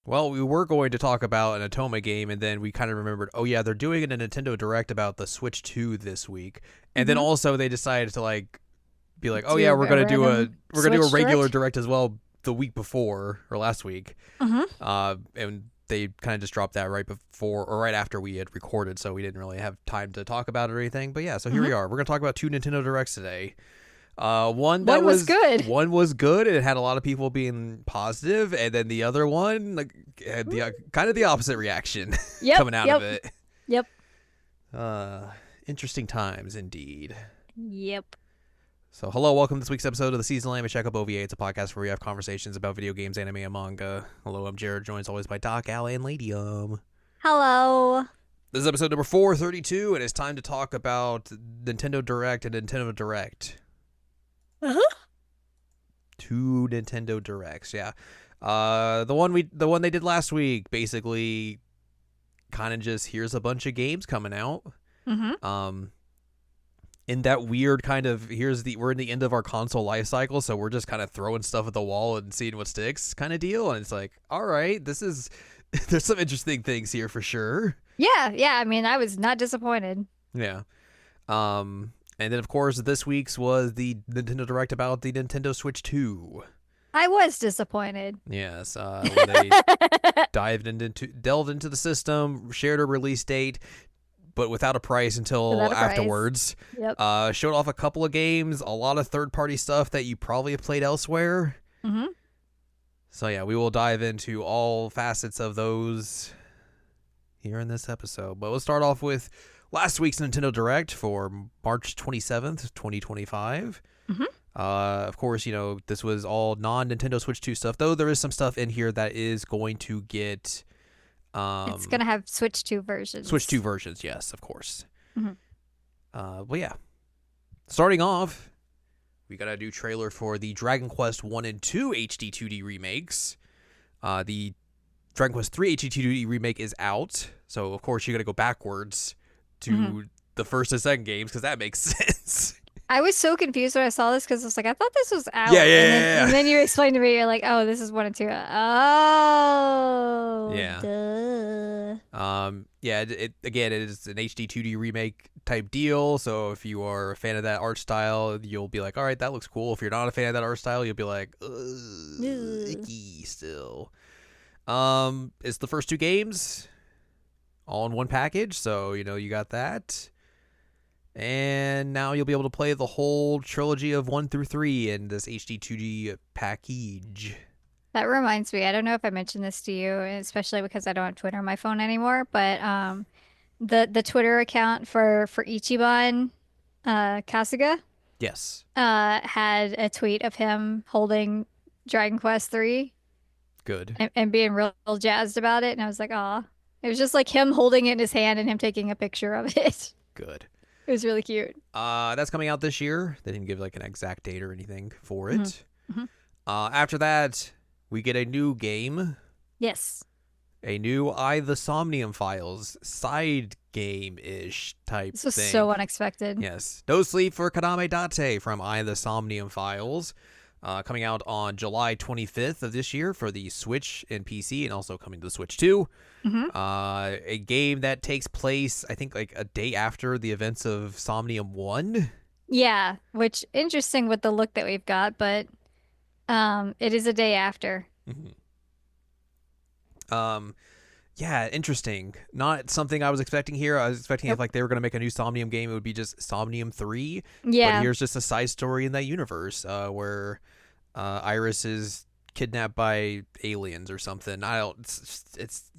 Well, we were going to talk about an Atoma game, and then we kind of remembered, oh yeah, they're doing a Nintendo Direct about the Switch 2 this week. And then also they decided to be like, oh Do yeah, a we're gonna do a random regular Switch direct as well the week before or last week. Direct. And they kind of just dropped that right before or right after we had recorded, so we didn't really have time to talk about it or anything. But yeah, so here we are. We're gonna talk about two Nintendo Directs today. One was good. One was good. It had a lot of people being positive, and then the other one had the kind of the opposite reaction Yep. coming out of it. Yep. Interesting times indeed. Yep. So, hello, welcome to this week's episode of the Seasonal Anime Checkup OVA. It's a podcast where we have conversations about video games, anime, and manga. Hello, I'm Jared, joined as always by Doc, Al, and Ladium. Hello. This is episode number 432, and it's time to talk about Nintendo Direct and Nintendo Direct. Two Nintendo Directs, yeah. The one they did last week, basically, kind of just here's a bunch of games coming out. In that weird kind of we're in the end of our console life cycle, so we're just kind of throwing stuff at the wall and seeing what sticks kind of deal. And it's like, all right, there's some interesting things here for sure. Yeah. I mean, I was not disappointed. Yeah. And then, of course, this week's was the Nintendo Direct about the Nintendo Switch 2. I was disappointed. Yes, where they delved into the system, shared a release date, but without a price until afterwards. Yep. Showed off a couple of games, a lot of third-party stuff that you probably have played elsewhere. So yeah, we will dive into all facets of those here in this episode. But we'll start off with last week's Nintendo Direct for March 27th, 2025. Of course, this was all non-Nintendo Switch 2 stuff, though there is some stuff in here that is going to get... it's going to have Switch 2 versions. Switch 2 versions, yes, of course. But yeah. Starting off, we got a new trailer for the Dragon Quest 1 and 2 HD 2D remakes. The Dragon Quest 3 HD 2D remake is out, so of course you got to go backwards to the first and second games because that makes sense. I was so confused when I saw this because I was like, I thought this was out. Yeah. And then you explained to me, you're like, oh, this is 1 and 2. Oh. Yeah. Duh. It is an HD 2D remake type deal. So if you are a fan of that art style, you'll be like, all right, that looks cool. If you're not a fan of that art style, you'll be like, icky still. It's the first two games all in one package. So, you got that. And now you'll be able to play the whole trilogy of 1 through 3 in this HD 2D package. That reminds me, I don't know if I mentioned this to you, especially because I don't have Twitter on my phone anymore, but the Twitter account for Ichiban Kasuga Yes. had a tweet of him holding Dragon Quest 3 Good. and being real jazzed about it. And I was like, aw. It was just like him holding it in his hand and him taking a picture of it. Good. It was really cute. That's coming out this year. They didn't give an exact date or anything for it. After that, we get a new game. Yes. A new The Somnium Files side game-ish type This was thing. so unexpected. Yes. No Sleep for Kaname Date from The Somnium Files. Coming out on July 25th of this year for the Switch and PC, and also coming to the Switch 2. A game that takes place, I think, a day after the events of Somnium 1. Yeah, which interesting with the look that we've got, but it is a day after. Yeah, interesting. Not something I was expecting here. I was expecting if they were going to make a new Somnium game, it would be just Somnium 3. Yeah. But here's just a side story in that universe where Iris is kidnapped by aliens or something. It's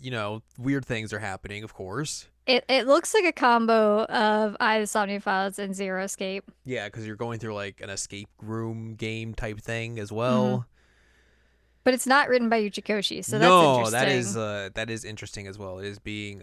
weird things are happening, of course. It looks like a combo of the Somnium Files and Zero Escape. Yeah, because you're going through an escape room game type thing as well. But it's not written by Uchikoshi, so that's interesting. That is interesting as well. It is being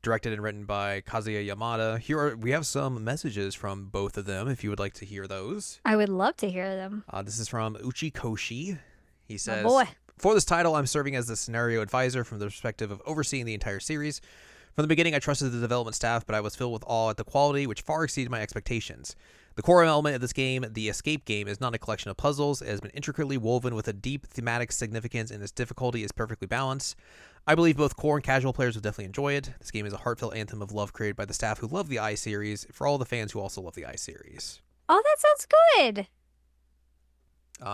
directed and written by Kazuya Yamada. We have some messages from both of them if you would like to hear those. I would love to hear them. This is from Uchikoshi. He says, boy. For this title, I'm serving as the scenario advisor from the perspective of overseeing the entire series. From the beginning, I trusted the development staff, but I was filled with awe at the quality, which far exceeded my expectations. The core element of this game, the escape game, is not a collection of puzzles. It has been intricately woven with a deep thematic significance, and its difficulty is perfectly balanced. I believe both core and casual players will definitely enjoy it. This game is a heartfelt anthem of love created by the staff who love the I series, for all the fans who also love the I series. Oh, that sounds good.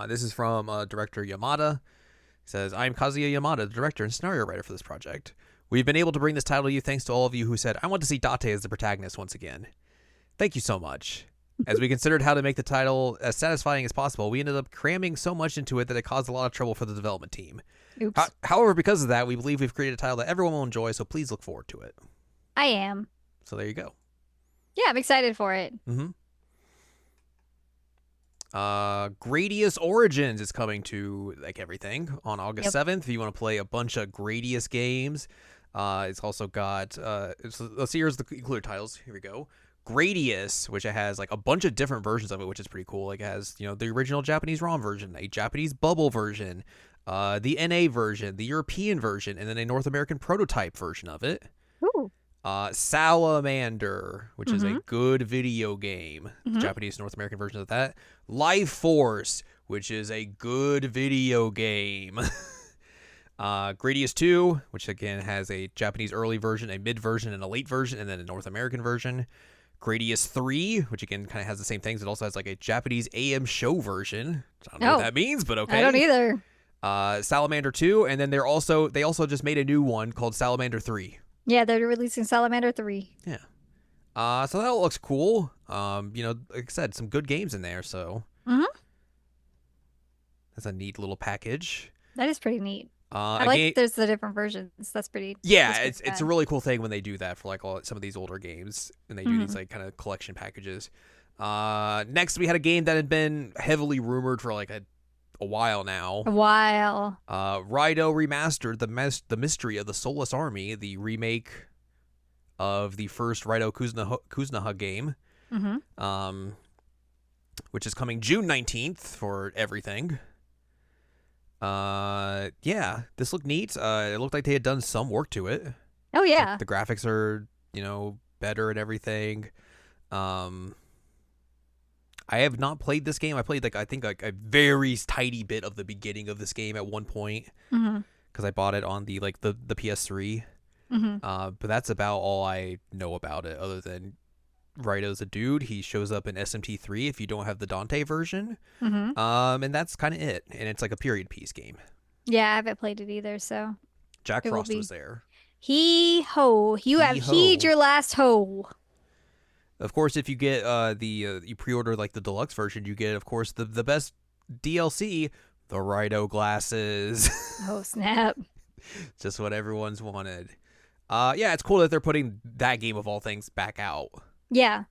This is from director Yamada. He says, I am Kazuya Yamada, the director and scenario writer for this project. We've been able to bring this title to you thanks to all of you who said, I want to see Date as the protagonist once again. Thank you so much. As we considered how to make the title as satisfying as possible, we ended up cramming so much into it that it caused a lot of trouble for the development team. Oops. However, because of that, we believe we've created a title that everyone will enjoy, so please look forward to it. I am. So there you go. Yeah, I'm excited for it. Mm-hmm. Gradius Origins is coming to like everything on August 7th. If you want to play a bunch of Gradius games, it's also got let's see, here's the included titles. Here we go. Gradius, which it has like a bunch of different versions of it, which is pretty cool. Like it has, you know, the original Japanese ROM version, a Japanese bubble version, the NA version, the European version, and then a North American prototype version of it. Ooh. Salamander, which is a good video game, the Japanese North American version of that. Life Force, which is a good video game. Gradius 2, which again has a Japanese early version, a mid version, and a late version, and then a North American version. Gradius 3, which again kind of has the same things. It also has like a Japanese AM show version. I don't know what that means, but okay. I don't either. Salamander 2, and then they also just made a new one called Salamander 3. Yeah, they're releasing Salamander 3. Yeah. So that looks cool. You know, like I said, some good games in there, so. That's a neat little package. That is pretty neat. I like there's the different versions. That's pretty. Yeah, it's a really cool thing when they do that for like some of these older games, and they do these like kind of collection packages. Next, we had a game that had been heavily rumored for like a while now. Raidou Remastered, the Mystery of the Soulless Army, the remake of the first Raidou Kuzunoha game, which is coming June 19th for everything. Yeah, this looked neat. It looked like they had done some work to it. Oh yeah. Like, the graphics are, you know, better and everything. I have not played this game. I played I think a very tiny bit of the beginning of this game at one point because I bought it on the PS3. But that's about all I know about it, other than Raidou's a dude. He shows up in SMT3 if you don't have the Dante version. And that's kind of it. And it's like a period piece game. Yeah, I haven't played it either, so. Jack Frost was there. Hee-ho. You have heed your last ho. Of course, if you get you pre-order like the deluxe version, you get, of course, the best DLC, the Raidou glasses. Oh, snap. Just what everyone's wanted. Yeah, it's cool that they're putting that game of all things back out. Yeah.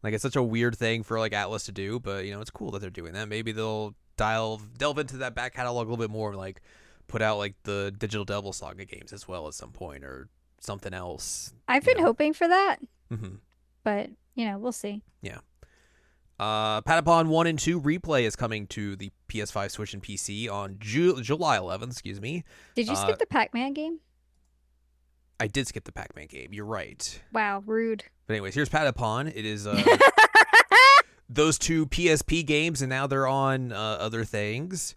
Like, it's such a weird thing for like Atlas to do, but you know, it's cool that they're doing that. Maybe they'll delve into that back catalog a little bit more, like put out like the Digital Devil Saga games as well at some point, or something else. I've been hoping for that. But, you know, we'll see. Yeah. Patapon 1 and 2 Replay is coming to the PS5, Switch, and PC on July 11th, excuse me. Did you skip the Pac-Man game? I did skip the Pac-Man game. You're right. Wow, rude. But anyways, here's Patapon. It is those two PSP games, and now they're on other things.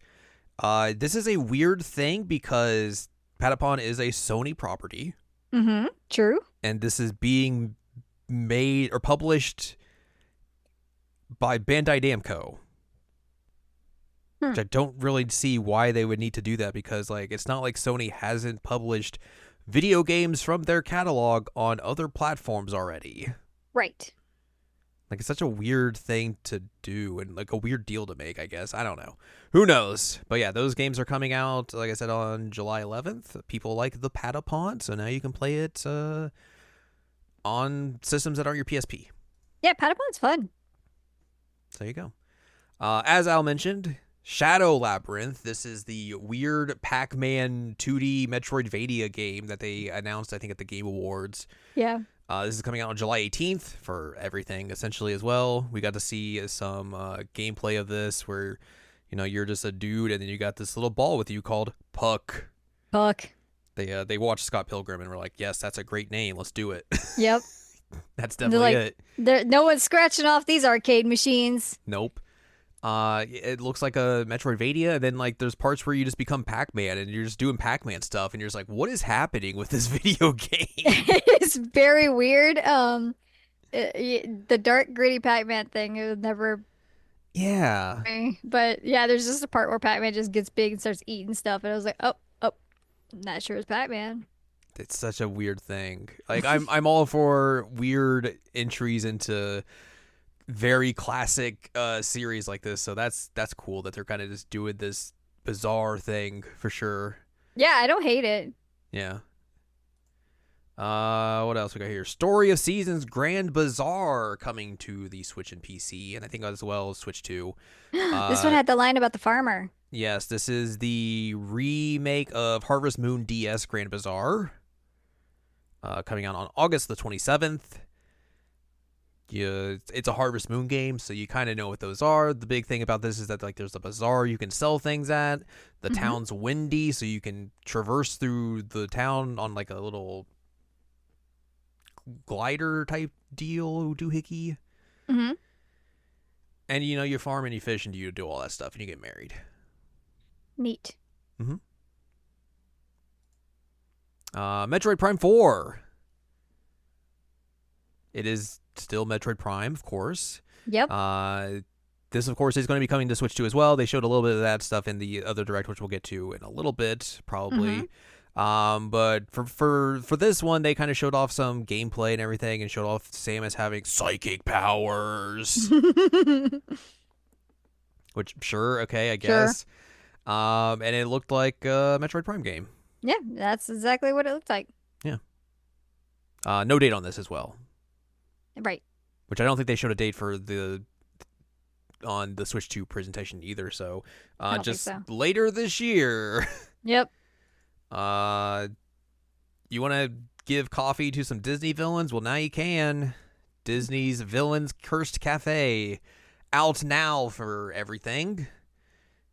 This is a weird thing because Patapon is a Sony property. True. And this is being made or published by Bandai Namco. Which I don't really see why they would need to do that, because like it's not like Sony hasn't published video games from their catalog on other platforms already. Right. Like, it's such a weird thing to do and like a weird deal to make, I guess. I don't know. Who knows? But yeah, those games are coming out, like I said, on July 11th. People like the Patapon, so now you can play it on systems that aren't your PSP. Yeah, Patapon's fun. So there you go. As Al mentioned, Shadow Labyrinth. This is the weird Pac-Man 2D Metroidvania game that they announced, I think, at the Game Awards. Yeah. This is coming out on July 18th for everything, essentially, as well. We got to see some gameplay of this where, you know, you're just a dude and then you got this little ball with you called Puck. Puck. They watched Scott Pilgrim and were like, yes, that's a great name. Let's do it. Yep. That's And they're definitely like, it. no one's scratching off these arcade machines. Nope. It looks like a Metroidvania, and then like there's parts where you just become Pac-Man and you're just doing Pac-Man stuff, and you're just like, what is happening with this video game? It's very weird. The dark gritty Pac-Man thing, it would never Yeah, me. But yeah, there's just a part where Pac-Man just gets big and starts eating stuff, and I was like, oh, not sure it's Pac-Man. it's such a weird thing. Like I'm all for weird entries into very classic series like this, so that's cool that they're kind of just doing this bizarre thing for sure. Yeah, I don't hate it. Yeah. What else we got here? Story of Seasons Grand Bazaar coming to the Switch and PC, and I think as well as Switch 2. This one Uh, had the line about the farmer. yes, this is the remake of Harvest Moon DS Grand Bazaar, coming out on August the 27th. It's a Harvest Moon game, so you kind of know what those are. The big thing about this is that like there's a bazaar you can sell things at. The Hmm. town's windy, so you can traverse through the town on like a little glider type deal, doohickey. Hmm. And you farm and you fish and you do all that stuff and you get married. Neat. Mm-hmm. Metroid Prime 4. It is still Metroid Prime, of course. Yep. This, of course, is going to be coming to Switch 2 as well. They showed a little bit of that stuff in the other direct, which we'll get to in a little bit, Hmm. probably. But for this one, they kind of showed off some gameplay and everything, and showed off Samus having psychic powers. Which, sure, okay, I Sure. guess. And it looked like a Metroid Prime game. Yeah, that's exactly what it looked like. Yeah. No date on this as well, Right. which I don't think they showed a date for on the Switch 2 presentation either. So, I don't think just so. later this year. Yep. uh, you want to give coffee to some Disney villains? Well, now you can. Disney's Villains Cursed Cafe, out now for everything.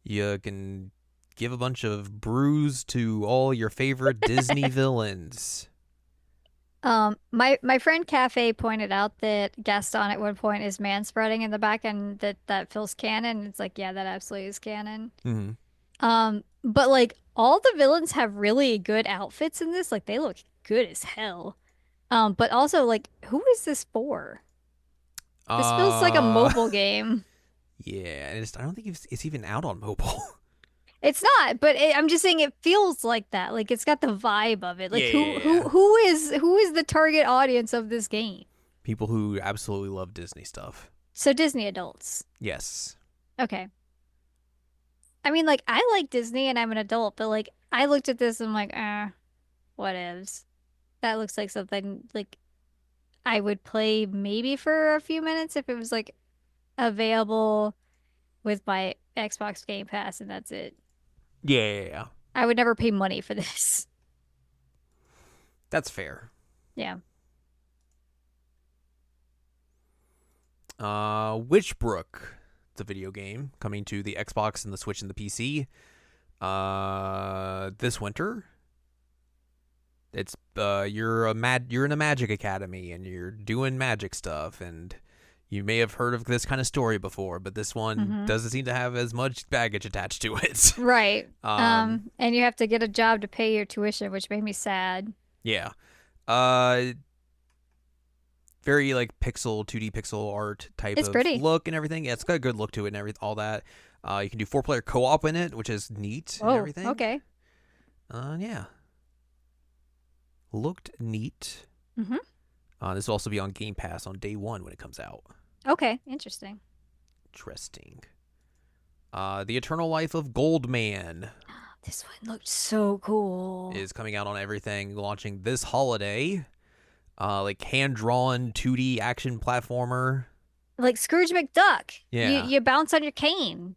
You can give a bunch of brews to all your favorite Disney villains. My friend Cafe pointed out that Gaston at one point is man spreading in the back and that feels canon. It's like, yeah, that absolutely is canon. Mm-hmm. But like all the villains have really good outfits in this. Like they look good as hell. But also like who is this for? This feels like a Uh, mobile game. yeah, and I don't think it's even out on mobile. It's not, but I'm just saying it feels like that. Like it's got the vibe of it. Like Yeah. who is the target audience of this game? People who absolutely love Disney stuff. So Disney adults. Yes. Okay. I mean, like I like Disney and I'm an adult, but like I looked at this and I'm like, whatevs. That looks like something like I would play maybe for a few minutes if it was like available with my Xbox Game Pass and that's it. Yeah, I would never pay money for this. that's fair. Yeah. Witchbrook, the video game coming to the Xbox and the Switch and the PC. This winter. It's you're in a magic academy and you're doing magic stuff, and you may have heard of this kind of story before, but this one Hmm. doesn't seem to have as much baggage attached to it. Right. um And you have to get a job to pay your tuition, which made me sad. yeah. Uh very like pixel 2D pixel art type It's of pretty. look and everything. Yeah, it's got a good look to it and everything, all that. You can do 4-player co-op in it, which is neat and Oh, everything. okay. Yeah. Looked neat. Hmm. This will also be on Game Pass on day 1 when it comes out. Okay, interesting. Interesting. The Eternal Life of Goldman This one looked so cool. is coming out on everything, launching this holiday. Like hand-drawn 2D action platformer. Like Scrooge McDuck. Yeah. You bounce on your cane.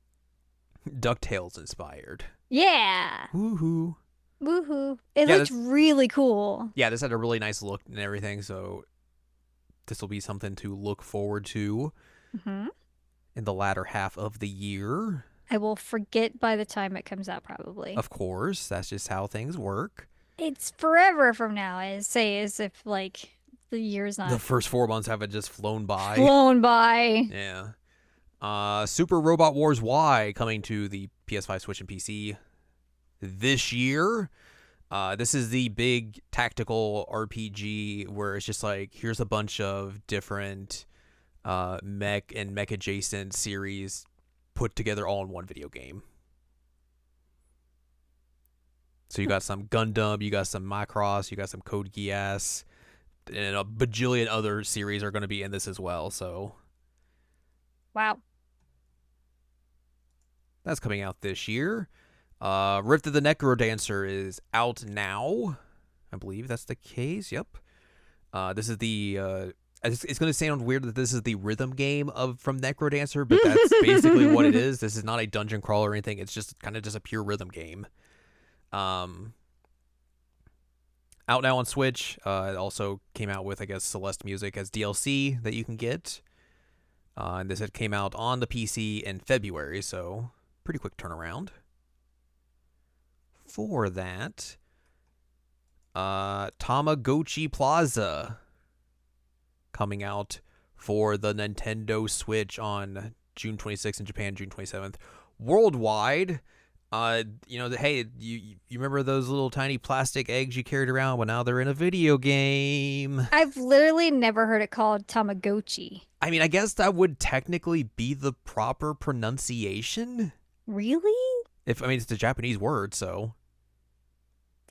DuckTales inspired. Yeah. Woohoo. Woohoo. It Yeah, looked really cool. Yeah, this had a really nice look and everything, so this will be something to look forward to Hmm. in the latter half of the year. I will forget by the time it comes out, probably. Of course, that's just how things work. It's forever from now. I say as if like the year's The not first 4 months haven't just flown by. flown by. Yeah. Super Robot Wars Y coming to the PS5, Switch, and PC this year. This is the big tactical RPG where it's just like, here's a bunch of different mech and mech adjacent series put together all in one video game. So you got some Gundam, you got some Macross, you got some Code Geass, and a bajillion other series are going to be in this as well. So Wow. that's coming out this year. Rift of the Necrodancer is out now. I believe that's the case. Yep. This is the. It's going to sound weird that this is the rhythm game from Necrodancer, but that's basically what it is. This is not a dungeon crawl or anything. It's just kind of just a pure rhythm game. Out now on Switch. It also came out with, I guess, Celeste music as DLC that you can get. And this had came out on the PC in February, so pretty quick turnaround. For that, Tamagotchi Plaza coming out for the Nintendo Switch on June 26th in Japan, June 27th. Worldwide, hey, you remember those little tiny plastic eggs you carried around? Well, now they're in a video game. I've literally never heard it called Tamagotchi. I mean, I guess that would technically be the proper pronunciation. Really? It's a Japanese word, so.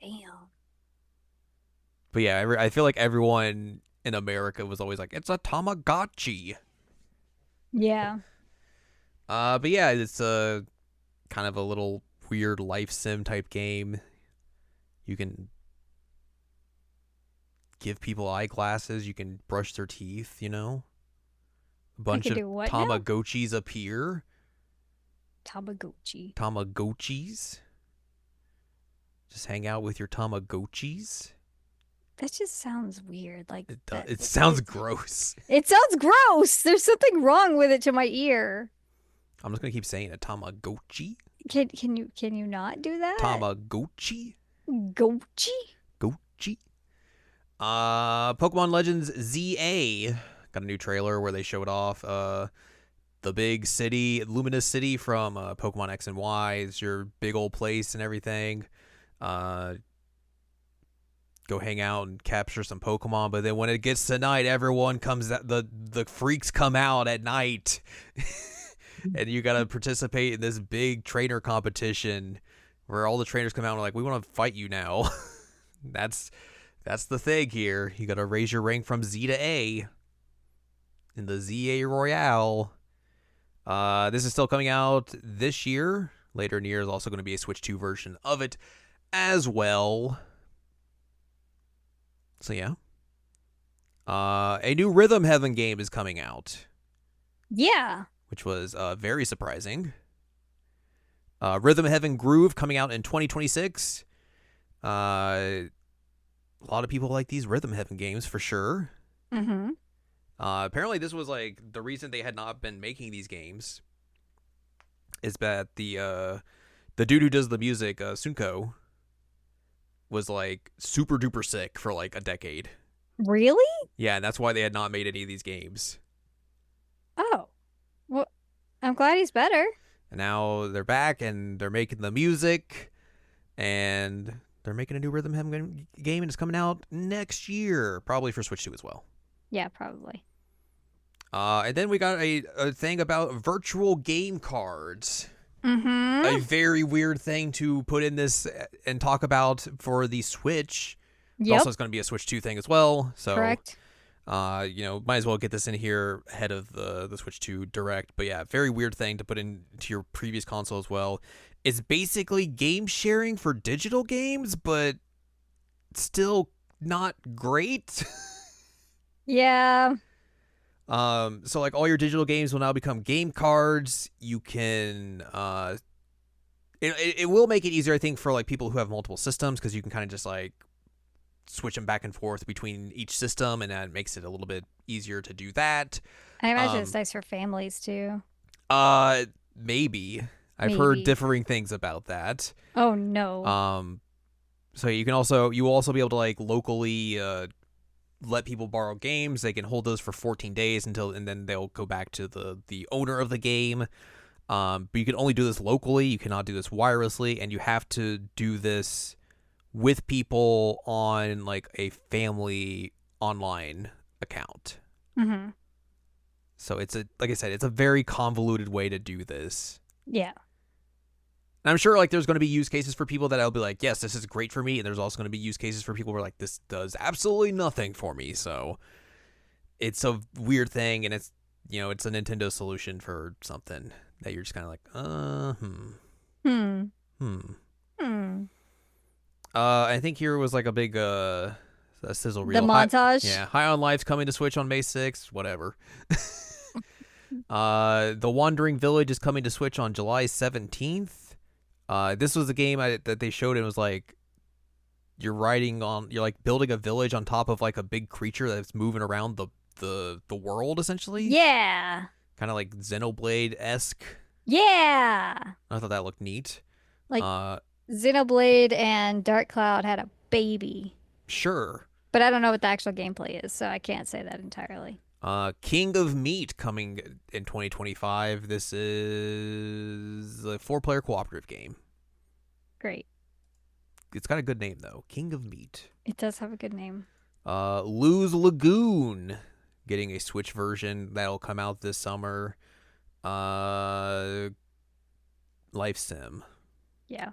Damn. But yeah, I feel like everyone in America was always like, it's a Tamagotchi. Yeah. But yeah, it's a kind of a little weird life sim type game. You can give people eyeglasses. You can brush their teeth, A bunch of Tamagotchis appear. Tamagotchis. Just hang out with your Tamagotchis. That just sounds weird. Like it sounds gross. It sounds gross. There's something wrong with it to my ear. I'm just gonna keep saying it. Tamagotchi. Can you not do that? Tamagotchi. Gochi. Pokemon Legends ZA got a new trailer where they showed off the big city, Luminous City from Pokemon X and Y. It's your big old place and everything. Go hang out and capture some Pokemon, but then when it gets to night, everyone comes out, the freaks come out at night. And you gotta participate in this big trainer competition where all the trainers come out and are like, we want to fight you now. That's the thing here. You gotta raise your rank from Z to A in the ZA Royale. This is still coming out this year. Later in the year is also going to be a Switch 2 version of it as well. So yeah. A new Rhythm Heaven game is coming out. Yeah. Which was very surprising. Rhythm Heaven Groove coming out in 2026. A lot of people like these Rhythm Heaven games for sure. Mm-hmm. Apparently this was like the reason they had not been making these games is that the dude who does the music, Sunko, was like super duper sick for like a decade. Really? Yeah, and that's why they had not made any of these games. Oh. Well, I'm glad he's better. And now they're back and they're making the music and they're making a new Rhythm Heaven game and it's coming out next year, probably for Switch 2 as well. Yeah, probably. And then we got a thing about virtual game cards. Mm-hmm. A very weird thing to put in this and talk about for the Switch. Yep. Also, it's going to be a Switch 2 thing as well. So, correct. Might as well get this in here ahead of the Switch 2 Direct. But yeah, very weird thing to put into your previous console as well. It's basically game sharing for digital games, but still not great. Yeah. So like all your digital games will now become game cards. You can it will make it easier, I think, for like people who have multiple systems because you can kind of just like switch them back and forth between each system, and that makes it a little bit easier to do that. I imagine it's nice for families too. Maybe. I've heard differing things about that. Oh no. So you will also be able to like locally let people borrow games. They can hold those for 14 days and then they'll go back to the owner of the game. But you can only do this locally. You cannot do this wirelessly, and you have to do this with people on like a family online account. Mm-hmm. So like I said, it's a very convoluted way to do this. Yeah. And I'm sure like there's going to be use cases for people that I'll be like, yes, this is great for me, and there's also going to be use cases for people who are like, this does absolutely nothing for me. So it's a weird thing, and it's it's a Nintendo solution for something that you're just kind of like, I think here was like a big a sizzle reel. The montage. High on Life's coming to Switch on May 6th. Whatever. The Wandering Village is coming to Switch on July 17th. This was a game that they showed. And it was like you're like building a village on top of like a big creature that's moving around the world essentially. Yeah. Kind of like Xenoblade-esque. Yeah. I thought that looked neat. Like Xenoblade and Dark Cloud had a baby. Sure. But I don't know what the actual gameplay is, so I can't say that entirely. King of Meat coming in 2025. This is a 4-player cooperative game. Great. It's got a good name though. King of Meat. It does have a good name. Lose Lagoon getting a Switch version that'll come out this summer. Life Sim. Yeah.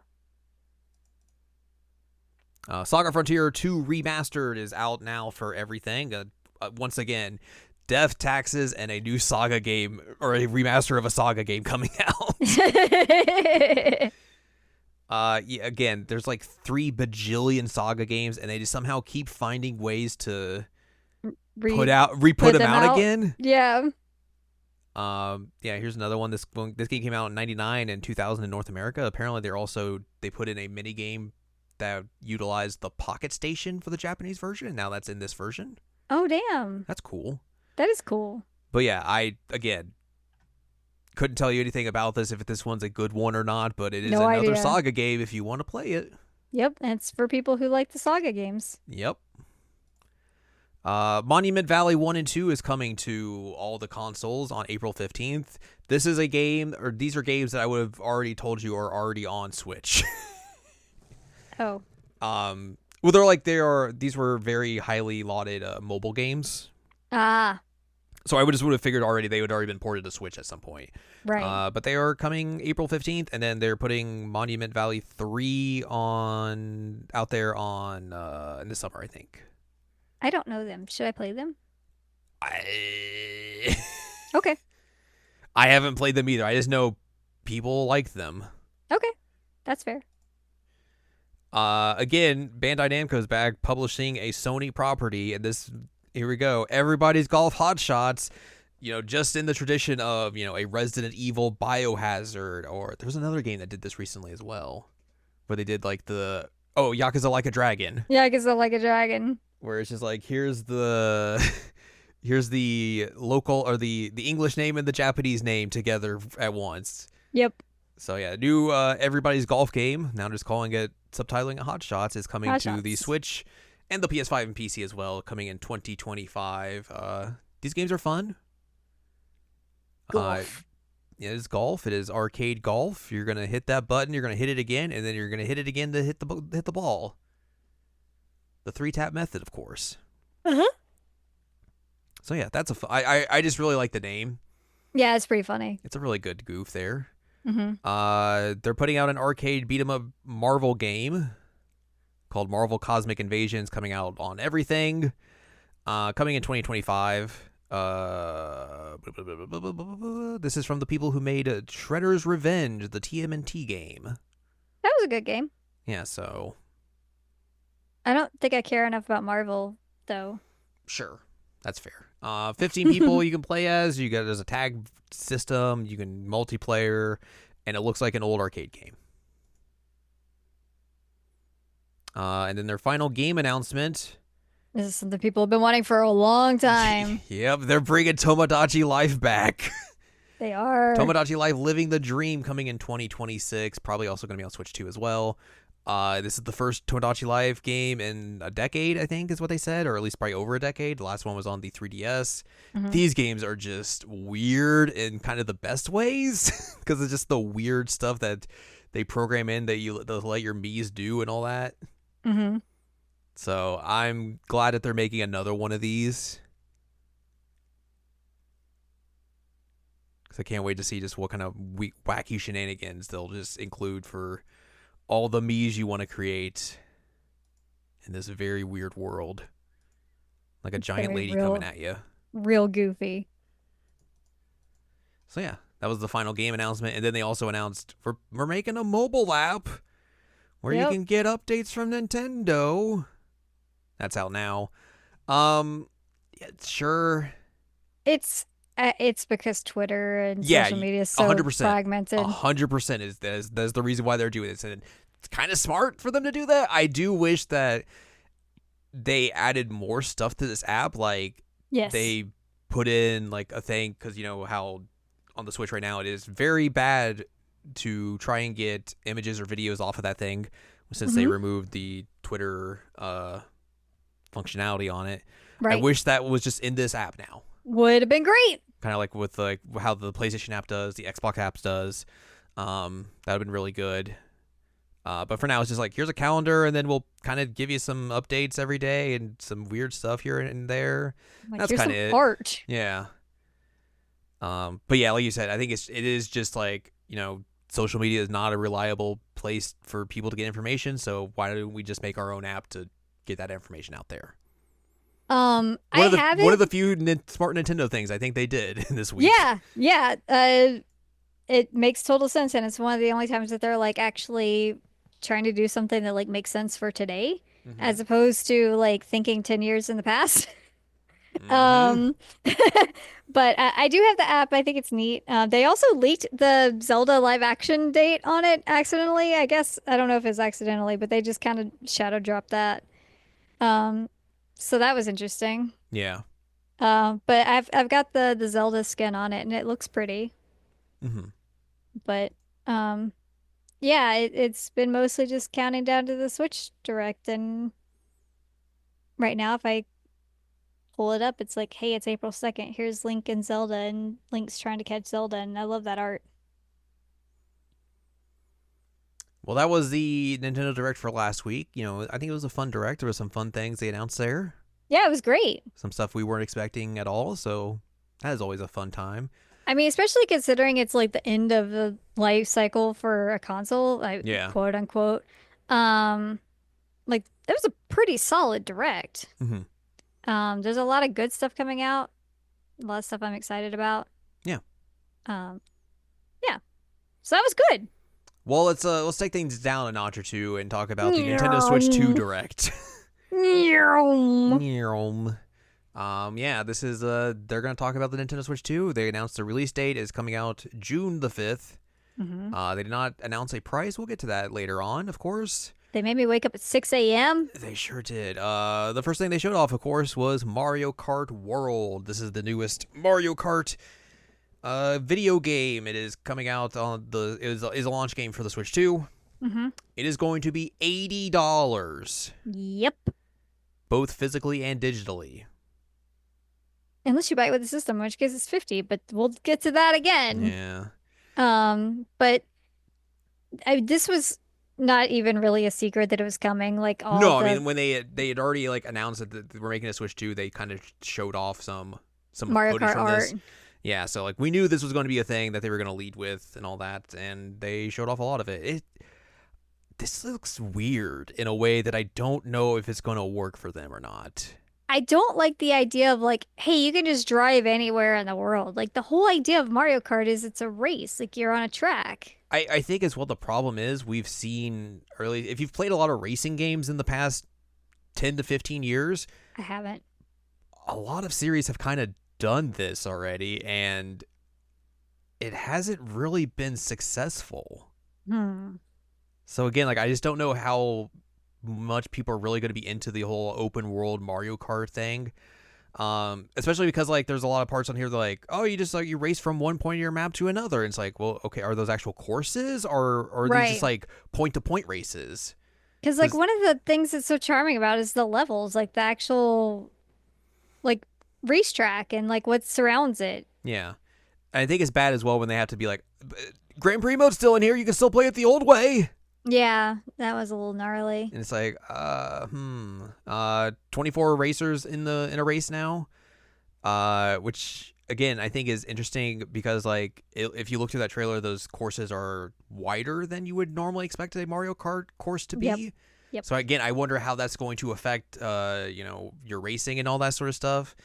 Saga Frontier 2 Remastered is out now for everything. Once again, death, taxes, and a new Saga game, or a remaster of a Saga game coming out. Again, there's like 3 bajillion Saga games, and they just somehow keep finding ways to put them out again. Yeah. Here's another one. This game came out in 1999 and 2000 in North America. Apparently, they put in a mini game that utilized the Pocket Station for the Japanese version, and now that's in this version. Oh, damn. That's cool. That is cool. But yeah, I couldn't tell you anything about this, if this one's a good one or not, but it is another Saga game if you want to play it. Yep, and it's for people who like the Saga games. Yep. Monument Valley 1 and 2 is coming to all the consoles on April 15th. This is a game, or these are games that I would have already told you are already on Switch. Oh. Well, these were very highly lauded mobile games. Ah. So I would have figured already they would already been ported to Switch at some point. Right. But they are coming April 15th, and then they're putting Monument Valley 3 out there in the summer, I think. I don't know them. Should I play them? Okay. I haven't played them either. I just know people like them. Okay. That's fair. Again, Bandai Namco's back publishing a Sony property, and here we go. Everybody's Golf Hotshots, just in the tradition of, a Resident Evil Biohazard, or there was another game that did this recently as well, where they did like Yakuza Like a Dragon. Yakuza Like a Dragon. Where it's just like, here's the local, or the English name and the Japanese name together at once. Yep. So yeah, new Everybody's Golf game, now just calling it, subtitling it Hot Shots, is coming to the Switch and the PS5 and PC as well, coming in 2025. These games are fun. Golf. It is golf. It is arcade golf. You're gonna hit that button. You're gonna hit it again, and then you're gonna hit it again to hit the ball. The 3-tap method, of course. Uh-huh. So yeah, that's I just really like the name. Yeah, it's pretty funny. It's a really good goof there. Mm-hmm. They're putting out an arcade beat 'em up Marvel game called Marvel Cosmic Invasions, coming out on everything. Coming in 2025. This is from the people who made Shredder's Revenge, the TMNT game. That was a good game. Yeah, so I don't think I care enough about Marvel, though. Sure, that's fair. 15 people you can play as. There's a tag system. You can multiplayer, and it looks like an old arcade game. And then their final game announcement. This is something people have been wanting for a long time. Yep, they're bringing Tomodachi Life back. They are. Tomodachi Life Living the Dream coming in 2026. Probably also going to be on Switch 2 as well. This is the first Tomodachi Life game in a decade, I think is what they said, or at least probably over a decade. The last one was on the 3DS. Mm-hmm. These games are just weird in kind of the best ways because it's just the weird stuff that they program in that they'll let your Miis do and all that. Mm-hmm. So I'm glad that they're making another one of these. Because I can't wait to see just what kind of wacky shenanigans they'll just include for all the Miis you want to create in this very weird world. Like a giant lady coming at you. Real goofy. So yeah, that was the final game announcement. And then they also announced we're making a mobile app where you can get updates from Nintendo. That's out now. Yeah, sure. It's because Twitter and social media is so 100%, fragmented. 100% is that's the reason why they're doing this, and it's kind of smart for them to do that. I do wish that they added more stuff to this app, like they put in like a thing, because you know how on the Switch right now it is very bad to try and get images or videos off of that thing since they removed the Twitter functionality on it. Right. I wish that was just in this app now. Would have been great. Kind of like with like how the PlayStation app does, the Xbox app does. That would have been really good. But for now, it's just like, here's a calendar, and then we'll kind of give you some updates every day and some weird stuff here and there. Like, that's kind of it. Art. Yeah. But yeah, like you said, I think it is just like, you know, social media is not a reliable place for people to get information. So why don't we just make our own app to get that information out there? One of the few smart Nintendo things I think they did this week. Yeah. It makes total sense, and it's one of the only times that they're like actually trying to do something that like makes sense for today, as opposed to like thinking 10 years in the past. But I do have the app. I think it's neat. They also leaked the Zelda live action date on it accidentally. I guess I don't know if it's accidentally, but they just kind of shadow dropped that. So that was interesting. Yeah. But I've got the Zelda skin on it, and it looks pretty. But yeah, it's been mostly just counting down to the Switch Direct, and right now if I pull it up, it's like, hey, it's April 2nd. Here's Link and Zelda, and Link's trying to catch Zelda, and I love that art. Well, that was the Nintendo Direct for last week. You know, I think it was a fun Direct. There were some fun things they announced there. Yeah, it was great. Some stuff we weren't expecting at all, so that is always a fun time. I mean, especially considering it's like the end of the life cycle for a console, quote unquote. Like that was a pretty solid Direct. There's a lot of good stuff coming out. A lot of stuff I'm excited about. Yeah. Yeah. So that was good. Well, let's take things down a notch or two and talk about the Nintendo Switch 2 Direct. Yeah, this is they're going to talk about the Nintendo Switch 2. They announced the release date is coming out June the 5th. They did not announce a price. We'll get to that later on, of course. They made me wake up at 6 a.m. They sure did. The first thing they showed off, of course, was Mario Kart World. This is the newest Mario Kart video game. It is coming out on is a launch game for the Switch 2. It is going to be $80. Yep. Both physically and digitally. Unless you buy it with the system, in which case it's 50, but we'll get to that again. Yeah. But this was not even really a secret that it was coming. Like I mean, when they had already like announced that they were making a Switch 2, they kind of showed off some Mario footage Kart from art. this. Yeah, so like we knew this was going to be a thing that they were going to lead with and all that, and they showed off a lot of it. This looks weird in a way that I don't know if it's going to work for them or not. I don't like the idea of like, hey, you can just drive anywhere in the world. Like the whole idea of Mario Kart is it's a race, like you're on a track. I think as well the problem is we've seen early, if you've played a lot of racing games in the past 10 to 15 years. I haven't. A lot of series have kind of done this already, and it hasn't really been successful. So again, like I just don't know how much people are really going to be into the whole open world Mario Kart thing. Especially because like there's a lot of parts on here that like, oh, you just like you race from one point of your map to another. And it's like, well, okay, are those actual courses or are these just like point to point races? Because like Because one of the things that's so charming about it is the levels, like the actual like racetrack and like what surrounds it. yeah, and I think it's bad as well when they have to be like, Grand Prix mode's still in here. You can still play it the old way. Yeah, that was a little gnarly. And it's like, 24 racers in a race now, which again I think is interesting because like if you look through that trailer, those courses are wider than you would normally expect a Mario Kart course to Yep. be. Yep. So again, I wonder how that's going to affect, your racing and all that sort of stuff.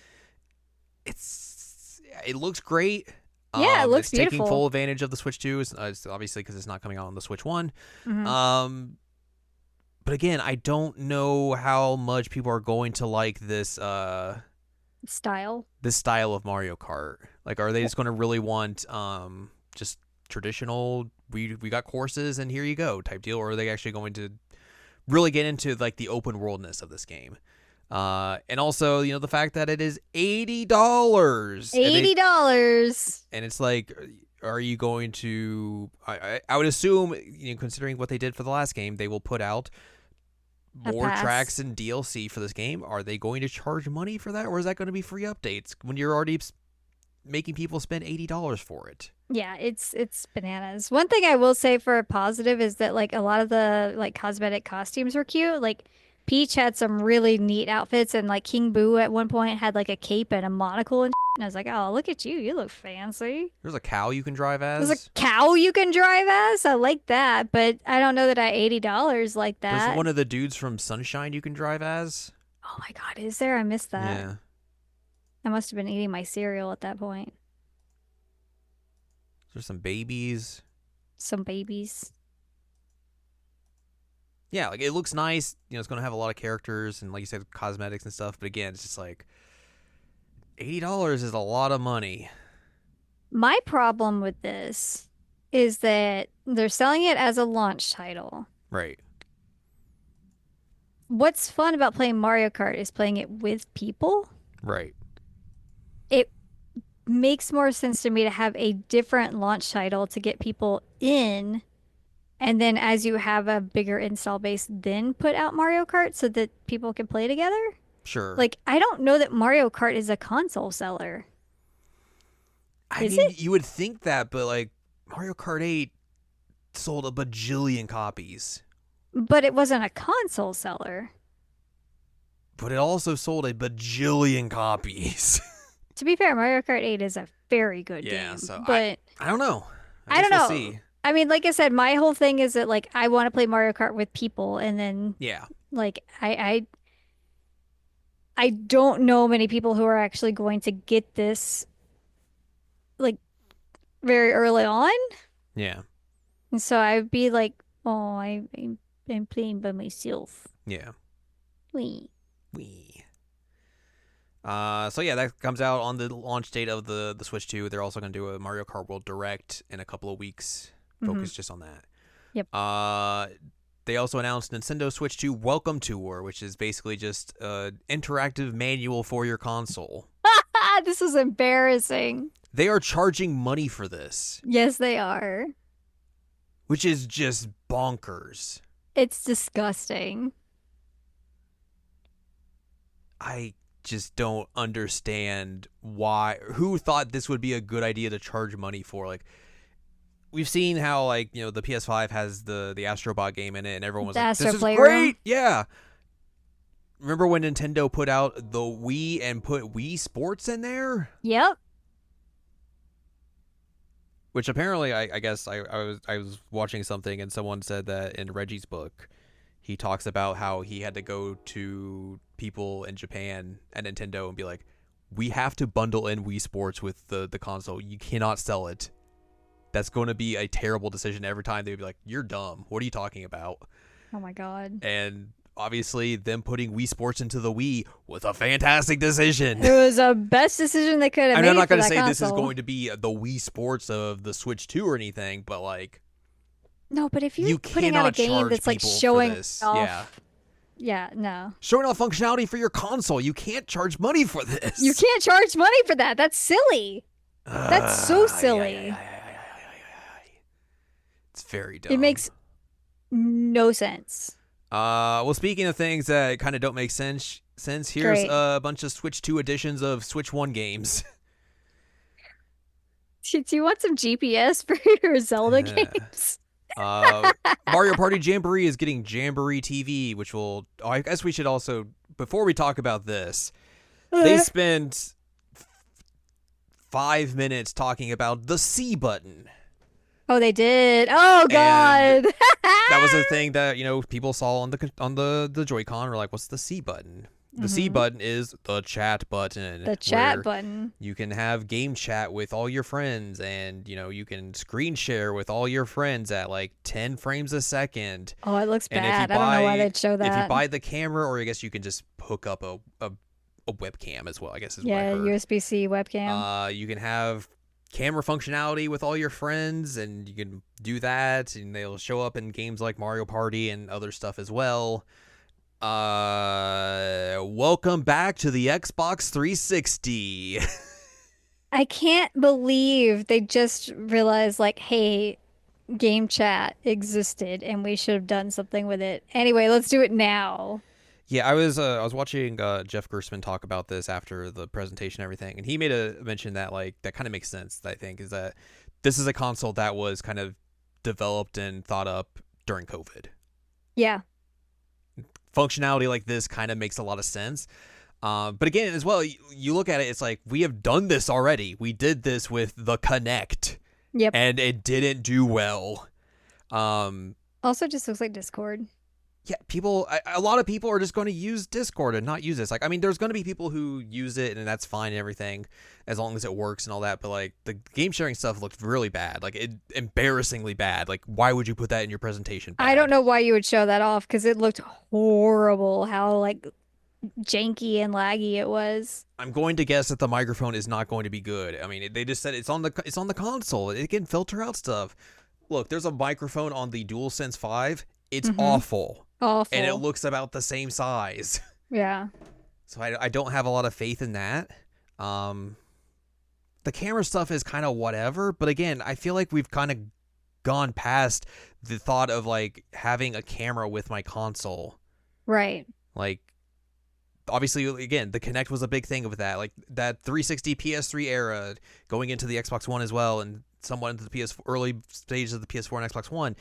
It looks great. Yeah, it looks It's taking beautiful. full advantage of the Switch 2. It's obviously because it's not coming out on the Switch 1. Hmm. Um, but again, I don't know how much people are going to like Style. this style of Mario Kart. Like, are they just going to really want just traditional? We got courses and here you go type deal, or are they actually going to really get into like the open worldness of this game? And also, the fact that it is $80, $80. and it's like, are you going to? I would assume, considering what they did for the last game, they will put out A more pass. tracks and DLC for this game. Are they going to charge money for that, or is that going to be free updates when you're already making people spend $80 for it? Yeah, it's bananas. One thing I will say for a positive is that like a lot of the like cosmetic costumes were cute. Like Peach had some really neat outfits and like King Boo at one point had like a cape and a monocle and shit. And I was like, "Oh, look at you. You look fancy." There's a cow you can drive There's a as. cow you can drive as. I like that, but I don't know that at $80 like There's that. one of the dudes from Sunshine you can drive as. Oh my God, is there? I missed that. Yeah. I must have been eating my cereal at that point. There's some babies. Some babies. Yeah, like it looks nice. It's going to have a lot of characters and, like you said, cosmetics and stuff. But again, it's just like $80 is a lot of money. My problem with this is that they're selling it as a launch title. Right. What's fun about playing Mario Kart is playing it with people. Right. It makes more sense to me to have a different launch title to get people in, and then as you have a bigger install base, then put out Mario Kart so that people can play together. Sure. Like, I don't know that Mario Kart is a console seller. I Is mean, it? you would think that, but like Mario Kart 8 sold a bajillion copies, But it wasn't a console seller. but it also sold a bajillion copies. To be fair, Mario Kart 8 is a very good Yeah, game, so but I don't know. I I guess don't we'll know. see. I mean, like I said, my whole thing is that like I want to play Mario Kart with people, and then Yeah. like I don't know many people who are actually going to get this like very early on, Yeah. and so I'd be like, oh, I'm playing by myself. Yeah. Wee. Wee. So yeah, that comes out on the launch date of the Switch 2. They're also going to do a Mario Kart World Direct in a couple of weeks, Hmm. focused just on that. Yep. They also announced Nintendo Switch 2 Welcome Tour, which is basically just an interactive manual for your console. This is embarrassing. They are charging money for this, Yes, they are. which is just bonkers. It's disgusting. I just don't understand who thought this would be a good idea to charge money for. Like, we've seen how, like, the PS5 has the Astrobot game in it, and everyone was The like, Astro this is Playroom. great. Yeah. Remember when Nintendo put out the Wii and put Wii Sports in there? Yep. Which apparently, I guess I was watching something and someone said that in Reggie's book, he talks about how he had to go to people in Japan at Nintendo and be like, we have to bundle in Wii Sports with the console. You cannot sell it. That's going to be a terrible decision every time. They'd be like, you're dumb. What are you talking about? Oh my God. And obviously, them putting Wii Sports into the Wii was a fantastic decision. It was the best decision they could have I mean, made I'm not for going to that say this is console. going to be the Wii Sports of the Switch 2 or anything, but like, No, but if you're you putting out a cannot game charge that's like people for showing this. off, yeah, no. Showing off functionality for your console. You can't charge money for this. You can't charge money for that. That's silly. That's so silly. It's very dumb. It makes no sense. Well, speaking of things that kind of don't make sense, here's Great. a bunch of Switch 2 editions of Switch 1 games. Do you want some GPS for your Zelda games? Uh, Mario Party Jamboree is getting Jamboree TV, which will. Oh, I guess we should also, before we talk about this, they spent 5 minutes talking about the C button. Oh, they did. Oh And God. that was a thing that people saw on the Joy-Con. Were like, "What's the C button?" The C hmm button is the chat button, The chat where button. you can have game chat with all your friends, and you can screen share with all your friends at like 10 frames a second. Oh, it looks And if you bad. I don't know why buy they'd show if you that. buy the camera, or I guess you can just hook up a webcam as well, I guess is what I Yeah, heard. USB-C webcam. You can have camera functionality with all your friends, and you can do that, and they'll show up in games like Mario Party and other stuff as well. Welcome back to the Xbox 360. I can't believe they just realized like, hey, game chat existed and we should have done something with it. Anyway, let's do it now. Yeah, I was watching Jeff Gerstmann talk about this after the presentation and everything, and he made a mention that like that kind of makes sense. I think is that this is a console that was kind of developed and thought up during COVID. Yeah. Functionality like this kind of makes a lot of sense. But again, as well, you look at it, it's like we have done this already. We did this with the Kinect, Yep. and it didn't do well. Um, Also just looks like Discord. yeah, a lot of people are just going to use Discord and not use this. Like, I mean, there's going to be people who use it, and that's fine and everything, as long as it works and all that. But like, the game sharing stuff looked really bad, like embarrassingly bad. Like, why would you put that in your presentation? I don't Bad. know why you would show that off because it looked horrible how like janky and laggy it was. I'm going to guess that the microphone is not going to be good. I mean, they just said it's on the console. It can filter out stuff. Look, there's a microphone on the DualSense 5. It's awful. Awful. And it looks about the same size. Yeah. So I don't have a lot of faith in that. The camera stuff is kind of whatever, but again, I feel like we've kind of gone past the thought of like having a camera with my console. Right. Like, obviously, again, the Kinect was a big thing with that. Like that 360 PS3 era going into the Xbox One as well, and somewhat into the early stages of the PS4 and Xbox One.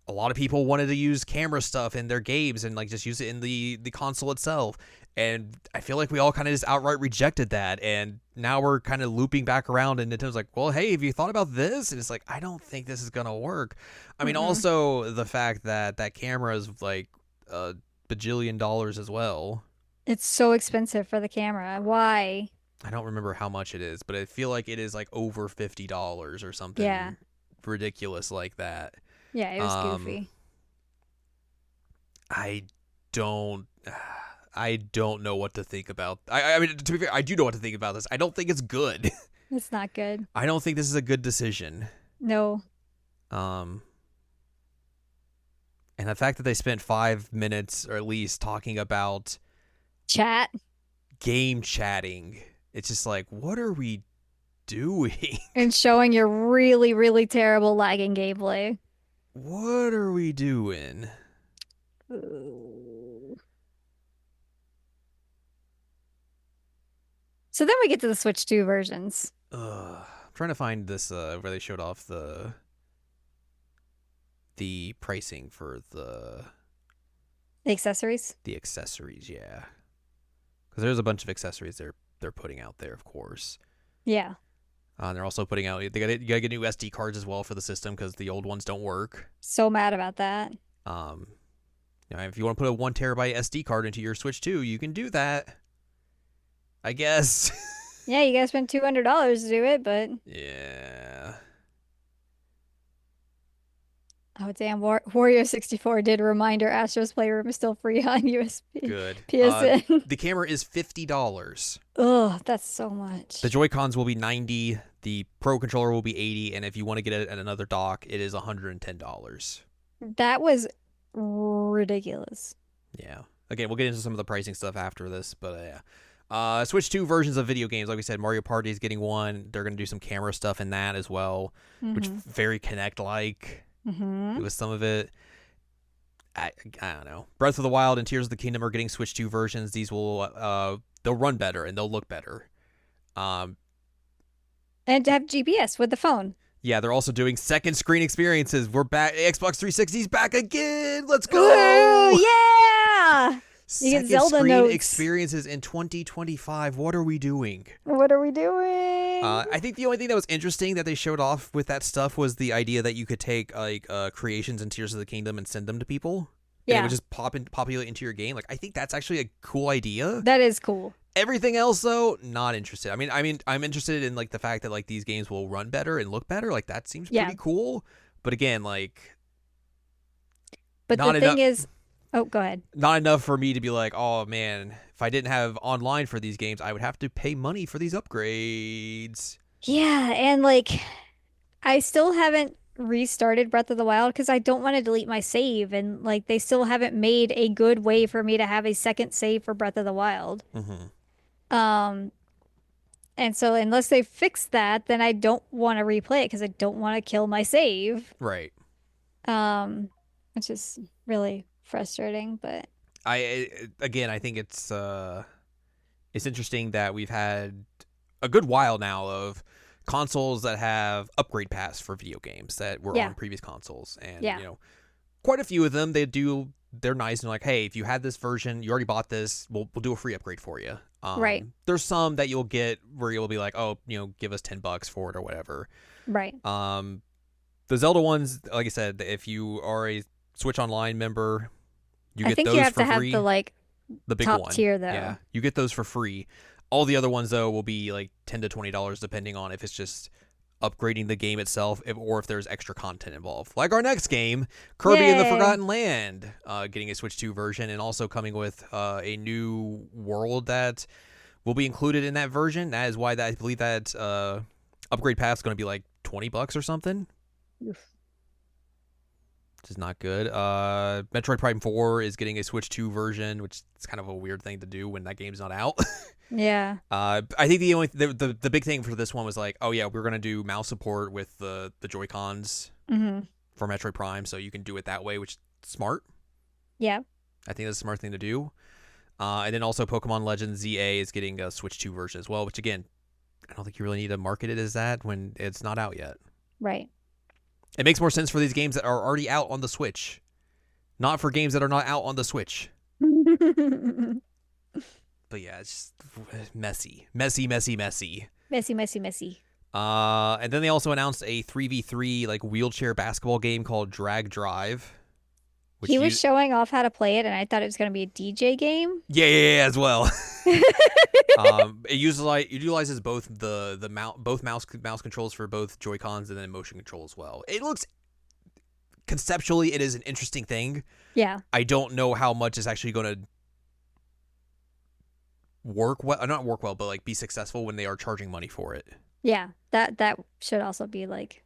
A lot of people wanted to use camera stuff in their games and like just use it in the console itself. And I feel like we all kind of just outright rejected that. And now we're kind of looping back around, and Nintendo's like, well, hey, have you thought about this? And it's like, I don't think this is going to work. I mean, also the fact that that camera is like a bajillion dollars as well. It's so expensive for the camera. Why? I don't remember how much it is, but I feel like it is like over $50 or something Yeah. ridiculous like that. Yeah, it was goofy. I don't I don't know what to think about. I mean, to be fair, I do know what to think about this. I don't think it's good. It's not good. I don't think this is a good decision. No. And the fact that they spent 5 minutes or at least talking about Chat. game chatting, it's just like, what are we doing? And showing your really, really terrible lagging gameplay. What are we doing? Ooh. So then we get to the Switch 2 versions. I'm trying to find this where they showed off the pricing for The accessories. the accessories, yeah. Because there's a bunch of accessories they're putting out there, of course. Yeah. And they're also putting out you gotta get new SD cards as well for the system because the old ones don't work. So mad about that. If you want to put a 1 terabyte SD card into your Switch 2, you can do that. I guess. Yeah, you gotta spend $200 to do it, but Yeah. oh damn, Wario 64 did a reminder Astro's Playroom is still free on USB Good. PSN. The camera is $50. Ugh, that's so much. The Joy-Cons will be $90. The Pro Controller will be $80. And if you want to get it at another dock, it is $110. That was ridiculous. Yeah. Again, we'll get into some of the pricing stuff after this, but yeah. Switch 2 versions of video games. Like we said, Mario Party is getting one. They're going to do some camera stuff in that as well, which very Kinect-like. It was some of it. I don't know. Breath of the Wild and Tears of the Kingdom are getting Switch 2 versions. These will they'll run better and they'll look better. Um, And to have GPS with the phone. yeah, they're also doing second screen experiences. We're back. Xbox 360's back again. Let's go. Ooh, yeah. You get Second Zelda screen notes. experiences in 2025. What are we doing? What are we doing? I think the only thing that was interesting that they showed off with that stuff was the idea that you could take like creations in Tears of the Kingdom and send them to people. And it would just populate into your game. Like, I think that's actually a cool idea. That is cool. Everything else, though, not interested. I mean, I'm interested in like the fact that like these games will run better and look better. Like, that seems pretty cool. But again, like, but the thing is, oh, go ahead. Not enough for me to be like, oh man, if I didn't have online for these games, I would have to pay money for these upgrades. Yeah, and like, I still haven't restarted Breath of the Wild because I don't want to delete my save, and like, they still haven't made a good way for me to have a second save for Breath of the Wild. And so unless they fix that, then I don't want to replay it because I don't want to kill my save. Right. Which is really frustrating, but I think it's interesting that we've had a good while now of consoles that have upgrade paths for video games that were on previous consoles, and you know, quite a few of them they're nice and like, hey, if you had this version, you already bought this, we'll do a free upgrade for you. Right. There's some that you'll get where you'll be like, oh, you know, give us $10 for it or whatever. Right. The Zelda ones, like I said, if you are a Switch Online member, you get those for free. I think you have to have the big top one. tier though. Yeah, you get those for free. All the other ones though will be like $10 to $20 depending on if it's just upgrading the game itself or if there's extra content involved. Like our next game, Kirby and the Forgotten Land, getting a Switch 2 version and also coming with a new world that will be included in that version. That is why I believe that upgrade path is going to be like $20 or something. Oof. Which is not good. Metroid Prime 4 is getting a Switch 2 version, which is kind of a weird thing to do when that game's not out. Yeah. I think the big thing for this one was like, oh yeah, we're gonna do mouse support with the Joy-Cons for Metroid Prime, so you can do it that way, which is smart. Yeah. I think that's a smart thing to do. And then also Pokemon Legends ZA is getting a Switch 2 version as well, which again, I don't think you really need to market it as that when it's not out yet. Right. It makes more sense for these games that are already out on the Switch, not for games that are not out on the Switch. But yeah, it's just messy. Messy. Messy. And then they also announced a 3v3 like wheelchair basketball game called Drag Drive. He was showing off how to play it, and I thought it was going to be a DJ game. Yeah, as well. It utilizes both both mouse controls for both Joy-Cons and then motion control as well. It looks conceptually, it is an interesting thing. Yeah. I don't know how much is actually going to not work well, but like be successful when they are charging money for it. Yeah, that should also be like.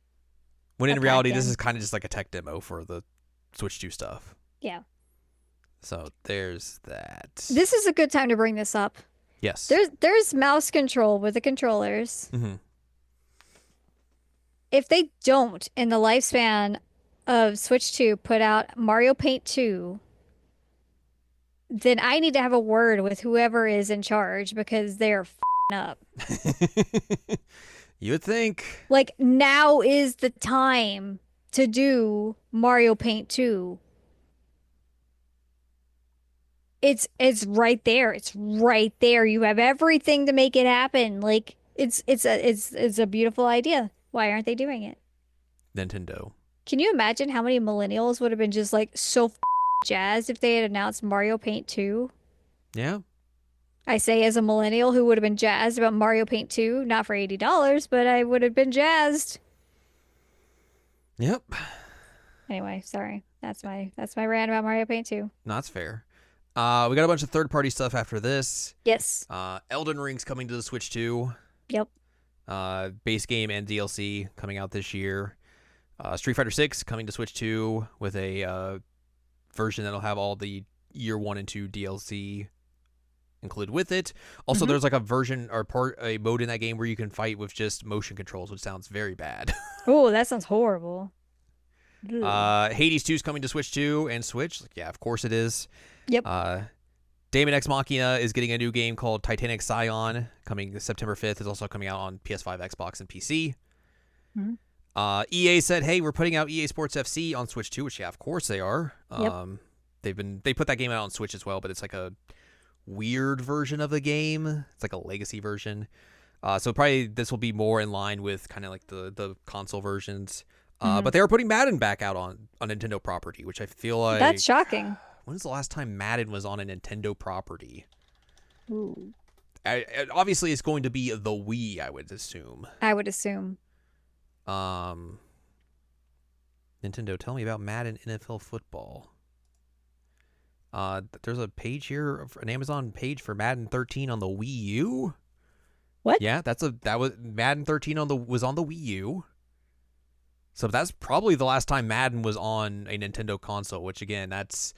When in reality, this is kind of just like a tech demo for the Switch 2 stuff. Yeah. So there's that. This is a good time to bring this up. Yes. There's mouse control with the controllers. Mm-hmm. If they don't, in the lifespan of Switch 2, put out Mario Paint 2, then I need to have a word with whoever is in charge because they're f***ing up. You would think. Like, now is the time to do Mario Paint 2. It's right there. It's right there. You have everything to make it happen. Like, it's a beautiful idea. Why aren't they doing it? Nintendo. Can you imagine how many millennials would have been just like so jazzed if they had announced Mario Paint 2? Yeah. I say as a millennial who would have been jazzed about Mario Paint 2, not for $80, but I would have been jazzed. Yep. Anyway, sorry. That's my rant about Mario Paint 2. No, that's fair. We got a bunch of third-party stuff after this. Yes. Elden Ring's coming to the Switch 2. Yep. Base game and DLC coming out this year. Street Fighter 6 coming to Switch 2 with a version that'll have all the year 1 and 2 DLC included with it. Also, there's like a version or a mode in that game where you can fight with just motion controls, which sounds very bad. Oh, that sounds horrible. Hades 2 is coming to Switch 2 and Switch. Yeah, of course it is. Yep. Daemon X Machina is getting a new game called Titanic Scion coming September 5th. It's also coming out on PS5, Xbox, and PC. Mhm. EA said, "Hey, we're putting out EA Sports FC on Switch 2," which yeah, of course they are. Yep. They put that game out on Switch as well, but it's like a weird version of the game. It's like a legacy version. So probably this will be more in line with kind of like the console versions. But they are putting Madden back out on Nintendo property, which I feel like That's shocking. When's the last time Madden was on a Nintendo property? Ooh. Obviously, it's going to be the Wii, I would assume. Nintendo, tell me about Madden NFL Football. There's a page here, an Amazon page for Madden 13 on the Wii U. What? Yeah, that was Madden 13 was on the Wii U. So that's probably the last time Madden was on a Nintendo console, which again, that's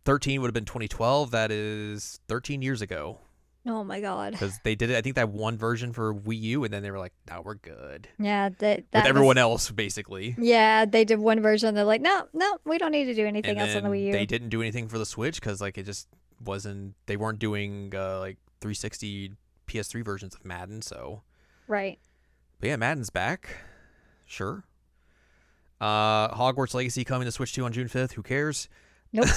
13 would have been 2012. That is 13 years ago. Oh my god. Because they did it, I think that one version for Wii U, and then they were like, "No, we're good." Yeah, with everyone else, basically. Yeah, they did one version. They're like, no, we don't need to do anything else on the Wii U. They didn't do anything for the Switch because like it just wasn't. They weren't doing like 360 PS3 versions of Madden, so. Right. But yeah, Madden's back. Sure. Hogwarts Legacy coming to Switch 2 on June 5th. Who cares? Nope.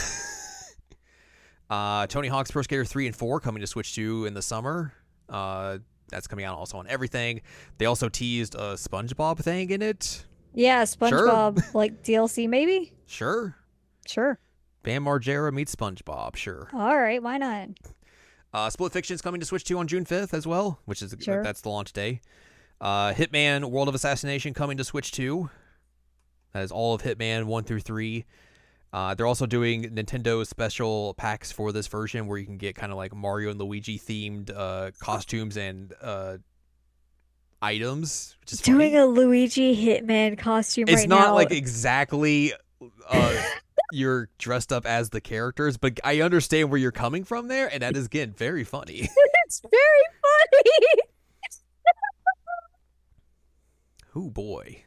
Tony Hawk's Pro Skater 3 and 4 coming to Switch 2 in the summer. That's coming out also on everything. They also teased a SpongeBob thing in it. Yeah, SpongeBob, like DLC maybe? Sure. Bam Margera meets SpongeBob, sure. All right, why not? Split Fiction's coming to Switch 2 on June 5th as well, which is that's the launch day. Hitman World of Assassination coming to Switch 2. That is all of Hitman 1 through 3. They're also doing Nintendo special packs for this version where you can get kind of like Mario and Luigi themed costumes and items. Which is doing funny. a Luigi Hitman costume it's right not now. like exactly you're dressed up as the characters, but I understand where you're coming from there, and that is, again, very funny. It's very funny. Oh, boy.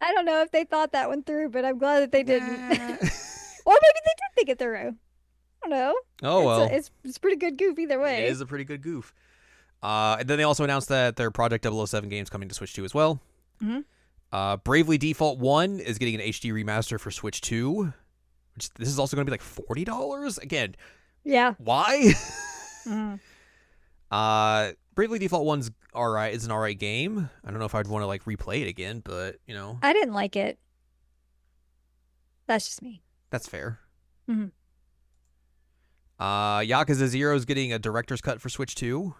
I don't know if they thought that one through, but I'm glad that they didn't. Or maybe they did think it through. I don't know. Oh, well. It's pretty good goof either way. It is a pretty good goof. And then they also announced that their Project 007 game's coming to Switch 2 as well. Mm-hmm. Bravely Default 1 is getting an HD remaster for Switch 2. This is also going to be like $40? Again. Yeah. Why? Mm-hmm. Bravely Default 1's alright. It's an alright game. I don't know if I'd want to like replay it again, but you know. I didn't like it. That's just me. That's fair. Mm-hmm. Yakuza 0 is getting a director's cut for Switch 2.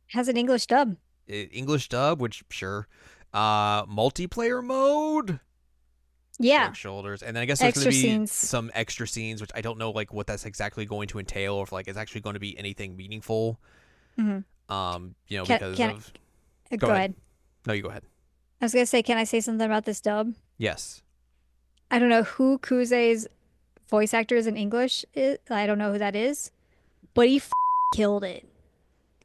Has an English dub. English dub, which sure. Multiplayer mode. Yeah. Shrug shoulders, and then I guess there's going to be scenes. some extra scenes, which I don't know like what that's exactly going to entail, or if like it's actually going to be anything meaningful. Mm-hmm. You know, because of. Go ahead. No, you go ahead. I was gonna say, can I say something about this dub? Yes. I don't know who Kuze's voice actor is in English. I don't know who that is, but he killed it.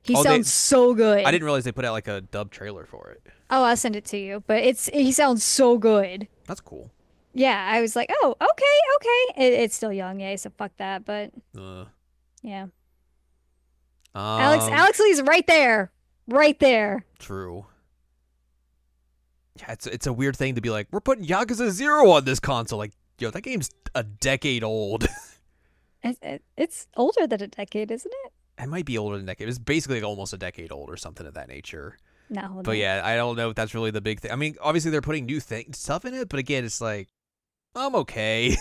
He sounds so good. I didn't realize they put out like a dub trailer for it. Oh, I'll send it to you. But he sounds so good. That's cool. Yeah, I was like, oh, okay. It's still young, yeah, so fuck that. But yeah, Alex Lee's right there. True. Yeah, it's a weird thing to be like, we're putting Yakuza 0 on this console. Like, yo, that game's a decade old. It's older than a decade, isn't it? It might be older than a decade. It's basically like almost a decade old or something of that nature. No. But yeah, I don't know if that's really the big thing. I mean, obviously they're putting new stuff in it, but again, it's like, I'm okay.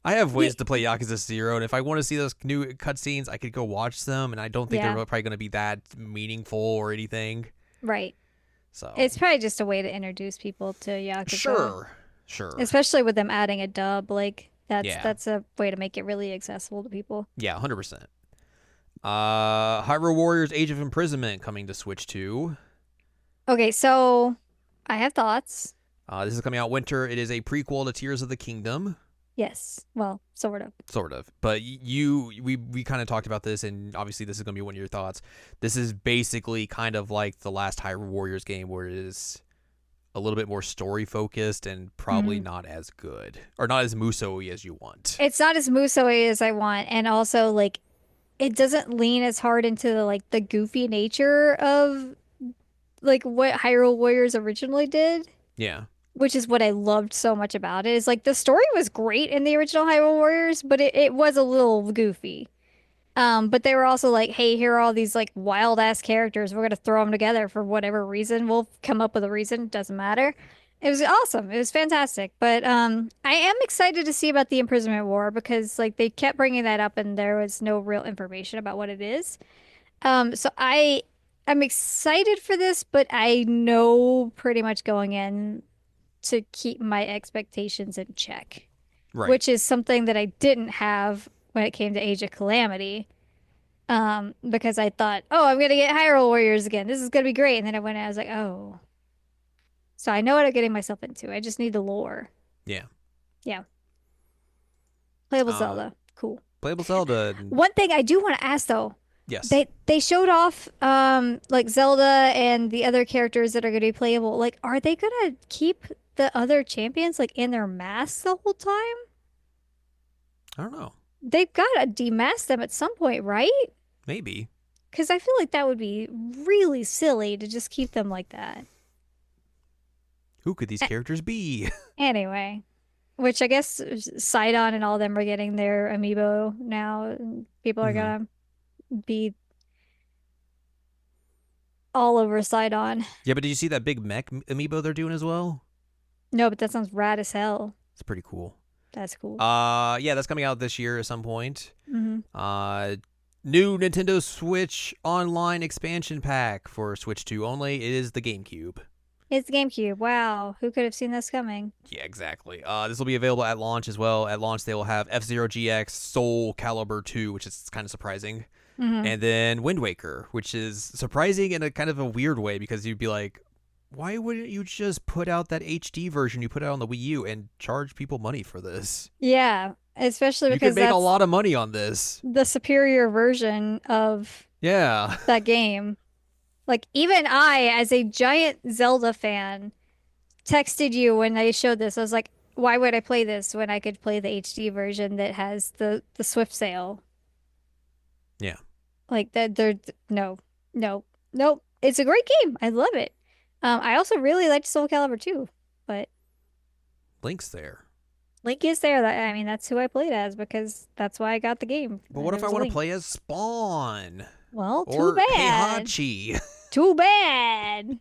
I have ways to play Yakuza 0, and if I want to see those new cutscenes, I could go watch them, and I don't think they're probably going to be that meaningful or anything. Right. So it's probably just a way to introduce people to Yakuza. Sure. Especially with them adding a dub, like that's a way to make it really accessible to people. Yeah, 100%. Hyrule Warriors Age of Imprisonment coming to Switch 2. Okay, so I have thoughts. This is coming out winter. It is a prequel to Tears of the Kingdom. Yes. Well, sort of. Sort of. But we kind of talked about this, and obviously this is going to be one of your thoughts. This is basically kind of like the last Hyrule Warriors game where it is a little bit more story focused and probably Mhm. not as good or not as Muso-y as you want. It's not as Muso-y as I want, and also like it doesn't lean as hard into the like the goofy nature of like what Hyrule Warriors originally did, Yeah. which is what I loved so much about it. Is like the story was great in the original Hyrule Warriors, but it was a little goofy. But they were also like, hey, here are all these like wild ass characters. We're gonna throw them together for whatever reason. We'll come up with a reason. Doesn't matter. It was awesome. It was fantastic. But I am excited to see about the Imprisonment War because like they kept bringing that up and there was no real information about what it is. So I'm excited for this, but I know pretty much going in to keep my expectations in check, Right. which is something that I didn't have when it came to Age of Calamity. Because I thought, oh, I'm gonna get Hyrule Warriors again. This is gonna be great. And then I went and I was like, oh. So I know what I'm getting myself into. I just need the lore. Yeah. Yeah. Playable Uh, Zelda. Cool. Playable Zelda. One thing I do want to ask though, Yes. they showed off like Zelda and the other characters that are gonna be playable. Like, are they gonna keep the other champions like in their masks the whole time? I don't know. They've gotta demask them at some point, right? Maybe. Because I feel like that would be really silly to just keep them like that. Who could these characters be? Anyway, which I guess Sidon and all of them are getting their amiibo now. And people are Hmm. gonna be all over Sidon. Yeah, but did you see that big mech amiibo they're doing as well? No, but that sounds rad as hell. It's pretty cool. That's cool. Yeah, that's coming out this year at some point. Hmm. Uh, New Nintendo Switch Online expansion pack for Switch 2 only. It is the GameCube. It's GameCube. Wow, who could have seen this coming? Yeah, exactly. This will be available at launch as well. At launch, they will have F-Zero GX, Soul Calibur 2, which is kind of surprising, Hmm. and then Wind Waker, which is surprising in a kind of a weird way because you'd be like, why wouldn't you just put out that HD version you put out on the Wii U and charge people money for this? Yeah, especially You could because make a that's lot of money on this. the superior version of Yeah. that game. Like even I, as a giant Zelda fan, texted you when I showed this. I was like, why would I play this when I could play the HD version that has the Swift Sail? Yeah. Like that they're no, no, nope. It's a great game. I love it. I also really liked Soul Calibur too, but Link's there. Link is there. I mean, that's who I played as because that's why I got the game. But what It if I was want to Link. play as Spawn? Well, too Or bad. Heihachi? Too bad.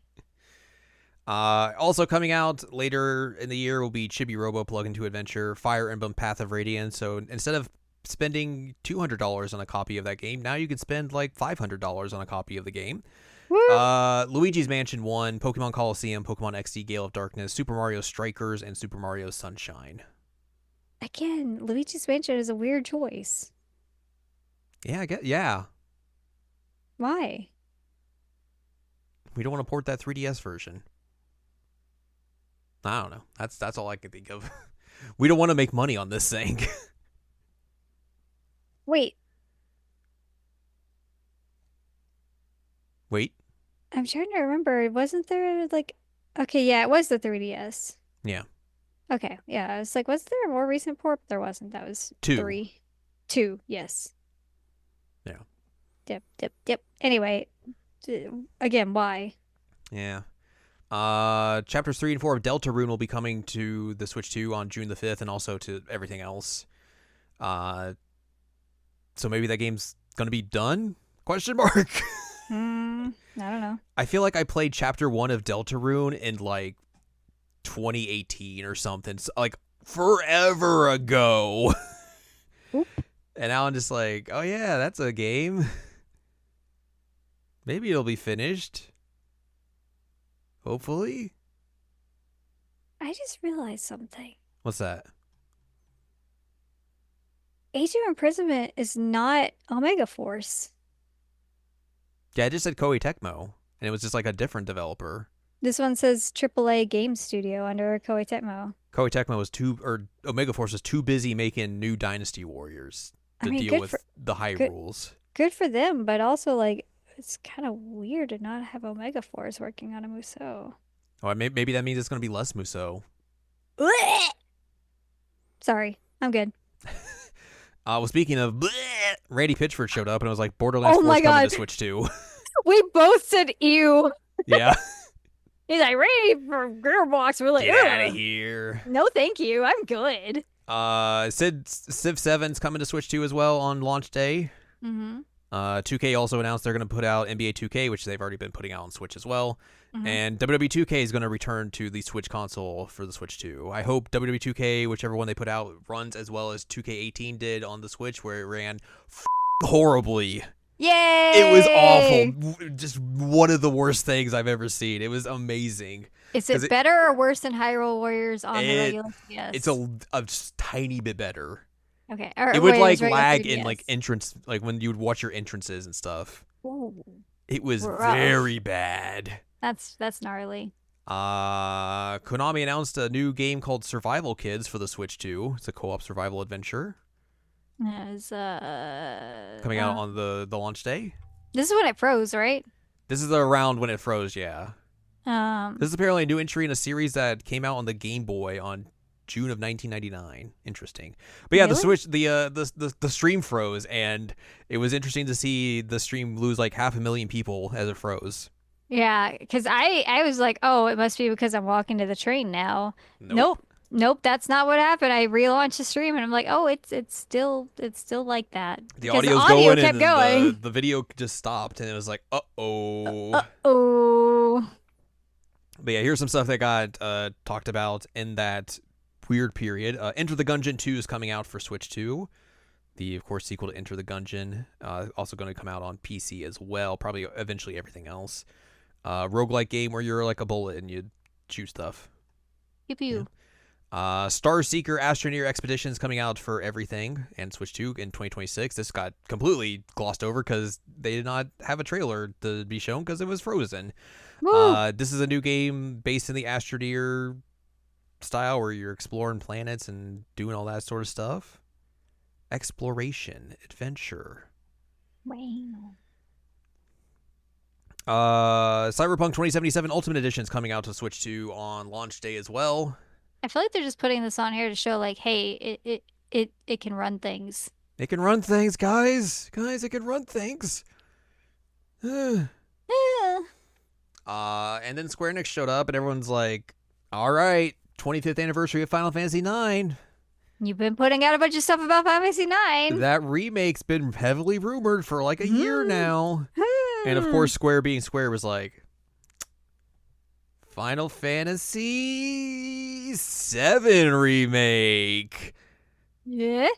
Also coming out later in the year will be Chibi Robo Plug into Adventure, Fire Emblem Path of Radiance. So instead of spending $200 on a copy of that game, now you can spend like $500 on a copy of the game. Woo. Luigi's Mansion 1, Pokemon Coliseum, Pokemon XD Gale of Darkness, Super Mario Strikers, and Super Mario Sunshine. Again, Luigi's Mansion is a weird choice. Yeah, I get. Yeah, Why? we don't want to port that 3DS version. I don't know. That's all I can think of. We don't want to make money on this thing. Wait, Wait. I'm trying to remember. Wasn't there like, okay, yeah, it was the 3DS. Yeah. Okay, yeah, I was like, was there a more recent port? There wasn't. That was 2. three. Two, yes. Yeah. Dip, dip, dip. Anyway, again, why? Yeah. Chapters 3 and 4 of Deltarune will be coming to the Switch 2 on June the 5th and also to everything else. So maybe that game's going to be done? Question mark. I don't know. I feel like I played Chapter 1 of Deltarune in like 2018 or something. So, like forever ago. Oop. And now I'm just like, oh yeah, that's a game. Maybe it'll be finished. Hopefully. I just realized something. What's that? Age of Imprisonment is not Omega Force. Yeah, I just said Koei Tecmo, and it was just like a different developer. This one says AAA Game Studio under Koei Tecmo. Koei Tecmo was Omega Force was too busy making new Dynasty Warriors I to mean, deal with the high good, rules. good for them, but also like it's kind of weird to not have Omega Force working on a Musou. Oh, maybe that means it's going to be less Muso. Sorry, I'm good. Well, speaking of bleh, Randy Pitchford showed up and it was like Borderlands Oh 4 my is coming to God. Switch 2. We both said ew. Yeah. He's like, ready for Gearbox. We're like, Get out of ugh. here. No, thank you. I'm good. Civ 7's coming to Switch 2 as well on launch day. Mm-hmm. 2K also announced they're going to put out NBA 2K, which they've already been putting out on Switch as well. Mm-hmm. And WWE 2K is going to return to the Switch console for the Switch 2. I hope WWE 2K, whichever one they put out, runs as well as 2K18 did on the Switch, where it ran horribly. Yay! It was awful. Just one of the worst things I've ever seen. It was amazing. Is it better or worse than Hyrule Warriors on the regular DS? It's a tiny bit better. Okay. It would like lag in like entrance, like when you would watch your entrances and stuff. Ooh, it was rough. very bad. That's gnarly. Konami announced a new game called Survival Kids for the Switch 2. It's a co-op survival adventure. Is coming out on the launch day. This is when it froze, right? This is around when it froze, yeah. This is apparently a new entry in a series that came out on the Game Boy on June of 1999. Interesting. But yeah, really? The Switch, the stream froze, and it was interesting to see the stream lose like 500,000 people as it froze. Yeah, because I was like, oh, it must be because I'm walking to the train now. Nope, that's not what happened. I relaunched the stream and I'm like, oh, it's still like that. The audio's audio going kept and going. The video just stopped and it was like, uh-oh. Uh-oh. But yeah, here's some stuff that got talked about in that weird period. Enter the Gungeon 2 is coming out for Switch 2. The, of course, sequel to Enter the Gungeon. Also going to come out on PC as well. Probably eventually everything else. Roguelike game where you're like a bullet and you shoot stuff. Pew pew. Yeah. Star Seeker Astroneer Expedition is coming out for everything and Switch 2 in 2026. This got completely glossed over because they did not have a trailer to be shown because it was frozen. This is a new game based in the Astroneer style where you're exploring planets and doing all that sort of stuff. Exploration, adventure. Wow. Cyberpunk 2077 Ultimate Edition is coming out to Switch 2 on launch day as well. I feel like they're just putting this on here to show, like, hey, it can run things. It can run things, guys. Guys, it can run things. And then Square Enix showed up, and everyone's like, all right, 25th anniversary of Final Fantasy IX. You've been putting out a bunch of stuff about Final Fantasy IX. That remake's been heavily rumored for like a year now. And of course, Square being Square was like, Final Fantasy VII remake. Yeah.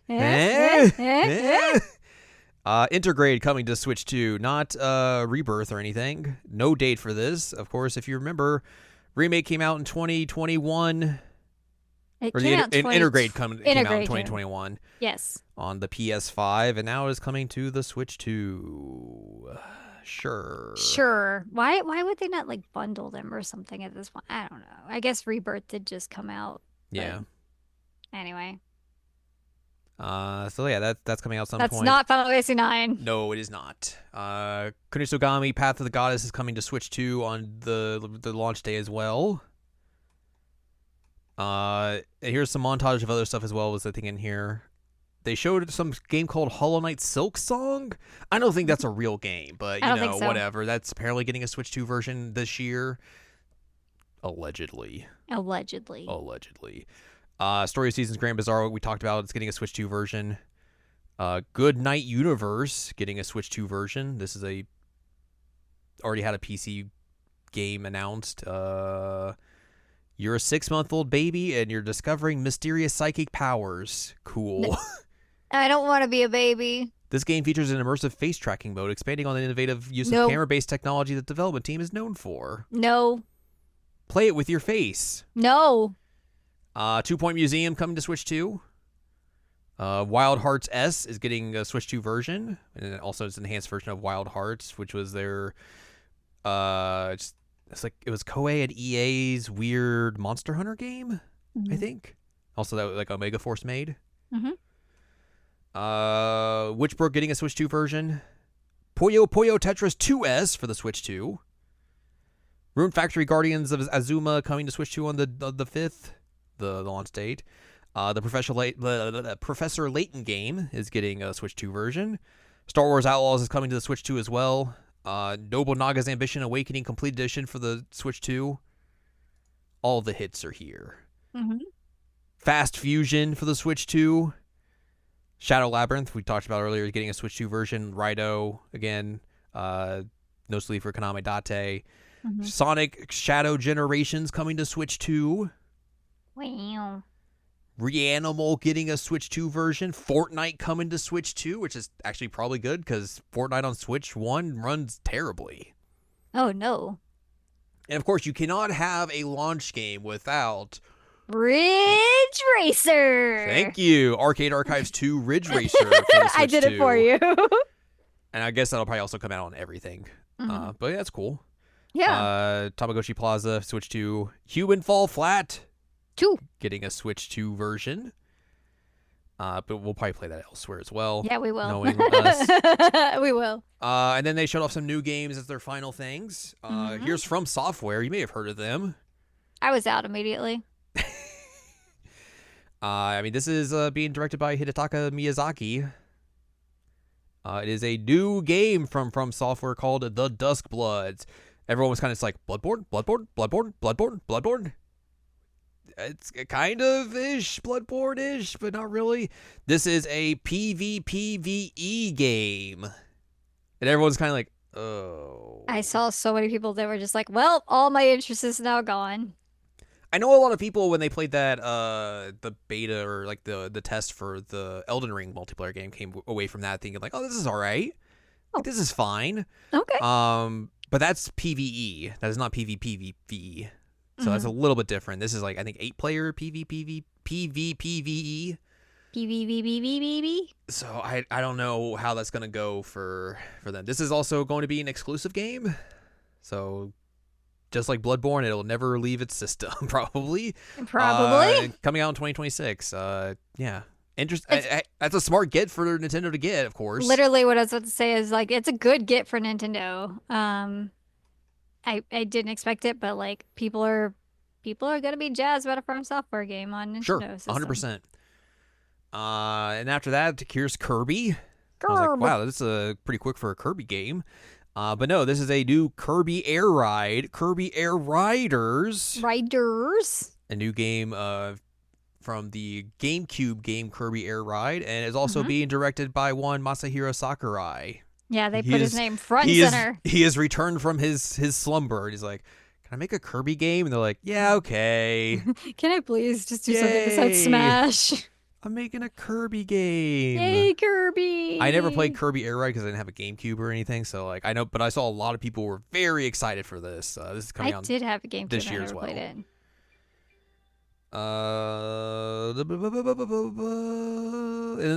Intergrade coming to Switch 2. Not Rebirth or anything. No date for this. Of course, if you remember, remake came out in 2021. Intergrade came out in 2021. Yes. On the PS5, and now is coming to the Switch 2. Sure. Why would they not like bundle them or something at this point? I don't know. I guess Rebirth did just come out. Yeah. Anyway. So yeah, that's coming out some point. That's not Final Fantasy IX. No, it is not. Kunisogami Path of the Goddess is coming to Switch 2 on the launch day as well. And here's some montage of other stuff as well. Was I think in here? They showed some game called Hollow Knight Silk Song. I don't think that's a real game, but you know, whatever. That's apparently getting a Switch 2 version this year. Allegedly. Story of Seasons Grand Bazaar, we talked about. It's getting a Switch 2 version. Good Night Universe getting a Switch 2 version. This is already had a PC game announced. You're a 6-month-old baby and you're discovering mysterious psychic powers. Cool. I don't want to be a baby. This game features an immersive face tracking mode, expanding on the innovative use of camera-based technology that the development team is known for. No. Play it with your face. No. 2 Point Museum coming to Switch 2. Wild Hearts S is getting a Switch 2 version, and also it's an enhanced version of Wild Hearts, which was their it was Koei and EA's weird Monster Hunter game, I think. Also that like Omega Force made. Witchbrook getting a Switch 2 version. Puyo Puyo Tetris 2S for the Switch 2. Rune Factory Guardians of Azuma coming to Switch 2 on the 5th, the launch date. The Professor Layton game is getting a Switch 2 version. Star Wars Outlaws is coming to the Switch 2 as well. Nobunaga's Ambition Awakening Complete Edition for the Switch 2. All the hits are here. Mm-hmm. Fast Fusion for the Switch 2. Shadow Labyrinth, we talked about earlier, is getting a Switch 2 version. Raidou, again. No Sleep for Konami Date. Mm-hmm. Sonic Shadow Generations coming to Switch 2. Wow. Reanimal getting a Switch 2 version. Fortnite coming to Switch 2, which is actually probably good because Fortnite on Switch 1 runs terribly. Oh, no. And, of course, you cannot have a launch game without... Ridge Racer! Thank you. Arcade Archives 2 Ridge Racer for the Switch I did it for you. And I guess that'll probably also come out on everything. Mm-hmm. But yeah, that's cool. Yeah. Tamagotchi Plaza, Switch 2. Human Fall Flat. 2. Getting a Switch 2 version. But we'll probably play that elsewhere as well. Yeah, we will. Knowing us. We will. And then they showed off some new games as their final things. Here's From Software. You may have heard of them. I was out immediately. I mean, this is being directed by Hidetaka Miyazaki. It is a new game from Software called The Dusk Bloods. Everyone was kind of like, Bloodborne, Bloodborne, Bloodborne, Bloodborne, Bloodborne. It's kind of ish, Bloodborne-ish, but not really. This is a PvPvE game. And everyone's kind of like, oh. I saw so many people that were just like, well, all my interest is now gone. I know a lot of people, when they played that, the beta or like the test for the Elden Ring multiplayer game, came away from that thinking like, oh, this is all right. Oh. Like, this is fine. Okay. But that's PvE. That is not PvPvE. So that's a little bit different. This is like, I think, 8-player PvPvE. PvPvE. So I don't know how that's going to go for them. This is also going to be an exclusive game. So just like Bloodborne, it'll never leave its system, probably. Coming out in 2026. Yeah. That's a smart get for Nintendo to get, of course. Literally what I was about to say is like, it's a good get for Nintendo. I didn't expect it, but like people are gonna be jazzed about a From Software game on Nintendo. Sure, system. 100%. And after that, here's Kirby. I was like, wow, this is pretty quick for a Kirby game. But no, this is a new Kirby Air Ride, Kirby Air Riders. A new game from the GameCube game Kirby Air Ride, and is also being directed by one Masahiro Sakurai. Yeah, they put his name front and center. He has returned from his slumber. And he's like, can I make a Kirby game? And they're like, yeah, okay. Can I please just do something besides Smash? I'm making a Kirby game. Yay, Kirby! I never played Kirby Air Ride because I didn't have a GameCube or anything. So like, I know, but I saw a lot of people were very excited for this. This is coming out. I did have a GameCube this year as well. Played it.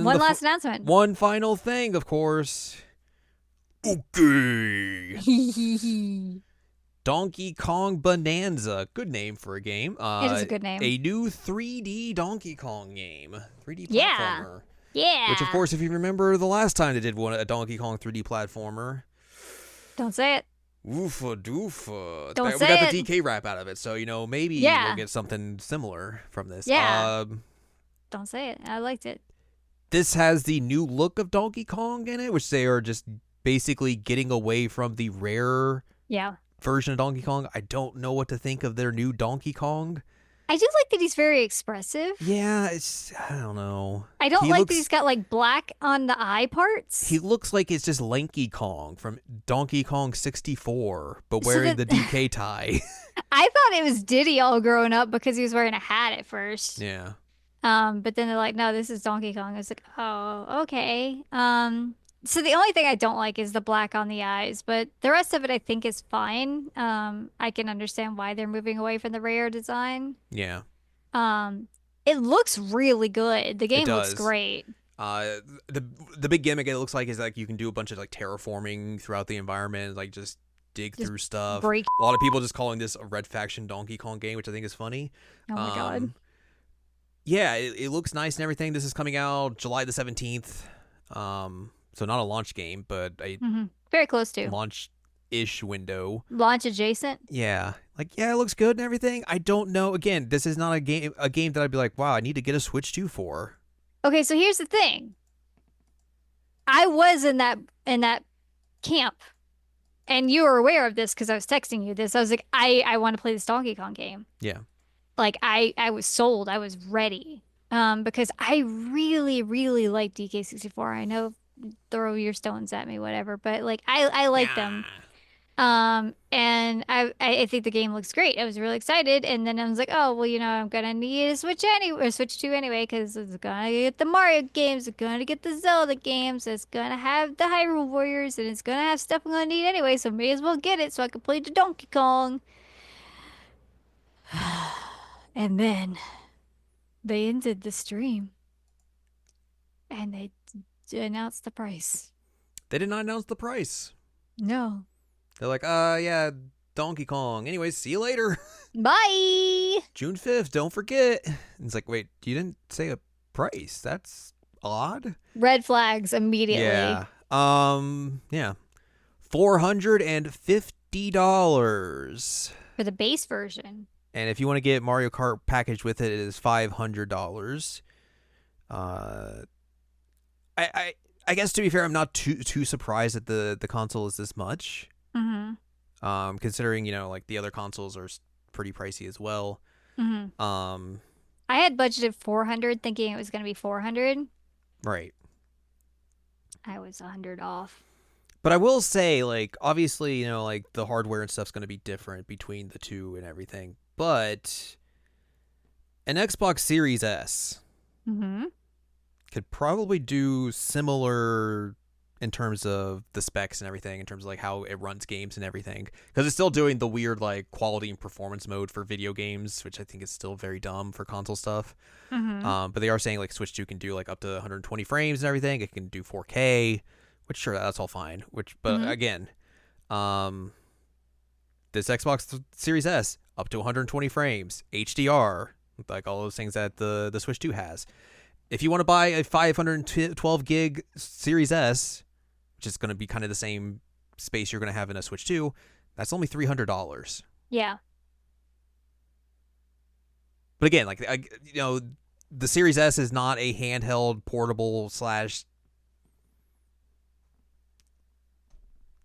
One last announcement. One final thing, of course. Okay. Donkey Kong Bonanza. Good name for a game. It is a good name. A new 3D Donkey Kong game. 3D platformer. Yeah. Which, of course, if you remember the last time they did a Donkey Kong 3D platformer. Don't say it. Oofa doofa. Don't we say got it. the DK rap out of it, so, maybe we'll get something similar from this. Yeah. Don't say it. I liked it. This has the new look of Donkey Kong in it, which they are just basically getting away from the rare version of Donkey Kong. I don't know what to think of their new Donkey Kong. I do like that he's very expressive. Yeah, I don't know. I don't like that he's got like black on the eye parts. He looks like it's just Lanky Kong from Donkey Kong 64, but wearing the DK tie. I thought it was Diddy all growing up because he was wearing a hat at first. Yeah. But then they're like, no, this is Donkey Kong. I was like, oh, okay. So the only thing I don't like is the black on the eyes, but the rest of it I think is fine. I can understand why they're moving away from the rare design. Yeah. It looks really good. The game looks great. The big gimmick it looks like is like you can do a bunch of like terraforming throughout the environment, like just dig through stuff. A lot of people just calling this a Red Faction Donkey Kong game, which I think is funny. Oh my god. Yeah, it looks nice and everything. This is coming out July the 17th. So not a launch game, but very close to launch ish window. Launch adjacent. Yeah, like yeah, it looks good and everything. I don't know. Again, this is not a game that I'd be like, wow, I need to get a Switch 2 for. Okay, so here's the thing. I was in that camp, and you were aware of this because I was texting you this. I was like, I want to play this Donkey Kong game. Yeah. Like I was sold. I was ready. Because I really, really like DK64. I know, throw your stones at me, whatever, but like I like them. Yeah. And I think the game looks great. I was really excited, and then I was like, oh well, I'm gonna need a Switch anyway, or Switch 2 anyway, because it's gonna get the Mario games, it's gonna get the Zelda games, it's gonna have the Hyrule Warriors, and it's gonna have stuff I'm gonna need anyway. So may as well get it so I can play the Donkey Kong. And then they ended the stream, and they announced the price. They did not announce the price. No. They're like, yeah, Donkey Kong. Anyways, see you later. Bye. June 5th, don't forget. And it's like, wait, you didn't say a price. That's odd. Red flags immediately. Yeah. Yeah. $450. For the base version. And if you want to get Mario Kart packaged with it, it is $500. I guess to be fair, I'm not too surprised that the console is this much. Mm-hmm. Considering like the other consoles are pretty pricey as well. Mm-hmm. I had budgeted 400, thinking it was going to be 400. Right. I was 100 off. But I will say, like, obviously, like the hardware and stuff's going to be different between the two and everything. But an Xbox Series S could probably do similar in terms of the specs and everything, in terms of like how it runs games and everything, because it's still doing the weird like quality and performance mode for video games, which I think is still very dumb for console stuff. But they are saying like Switch 2 can do like up to 120 frames and everything. It can do 4K, which sure, that's all fine. But again, this Xbox Series S up to 120 frames, HDR, like all those things that the Switch 2 has. If you want to buy a 512 gig Series S, which is going to be kind of the same space you're going to have in a Switch 2, that's only $300. Yeah. But again, like the Series S is not a handheld portable /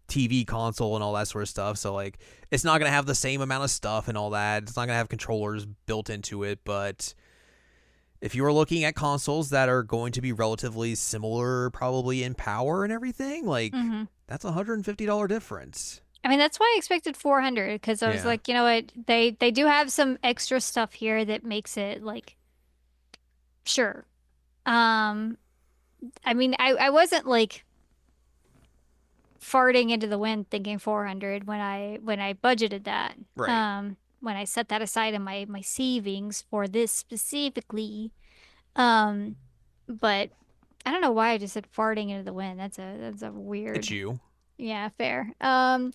TV console and all that sort of stuff. So like it's not going to have the same amount of stuff and all that. It's not going to have controllers built into it, but if you are looking at consoles that are going to be relatively similar, probably in power and everything, like that's a $150 difference. I mean, that's why I expected 400, because I was like, you know what? They do have some extra stuff here that makes it like, sure. I mean, I wasn't like farting into the wind thinking 400 when I budgeted that. Right. When I set that aside in my savings for this specifically. But I don't know why I just said farting into the wind. That's a weird. It's you. Yeah, fair. But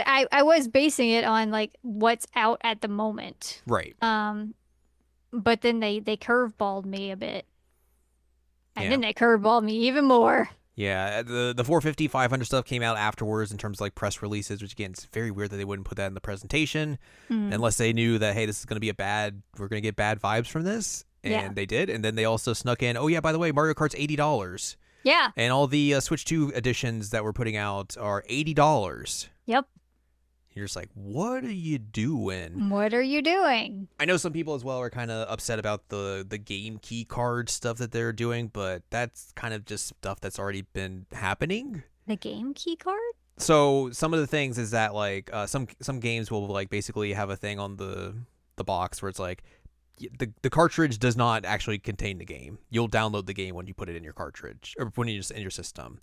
I was basing it on like what's out at the moment. Right. But then they curveballed me a bit. And Yeah. then they curveballed me even more. Yeah, the 450, 500 stuff came out afterwards in terms of like press releases, which again, it's very weird that they wouldn't put that in the presentation unless they knew that, hey, this is going to be we're going to get bad vibes from this. And they did. And then they also snuck in, oh yeah, by the way, Mario Kart's $80. Yeah. And all the Switch 2 editions that we're putting out are $80. Yep. You're just like, what are you doing? What are you doing? I know some people as well are kind of upset about the game key card stuff that they're doing, but that's kind of just stuff that's already been happening. The game key card? So some of the things is that like some games will like basically have a thing on the box where it's like the cartridge does not actually contain the game. You'll download the game when you put it in your cartridge or when you just in your system.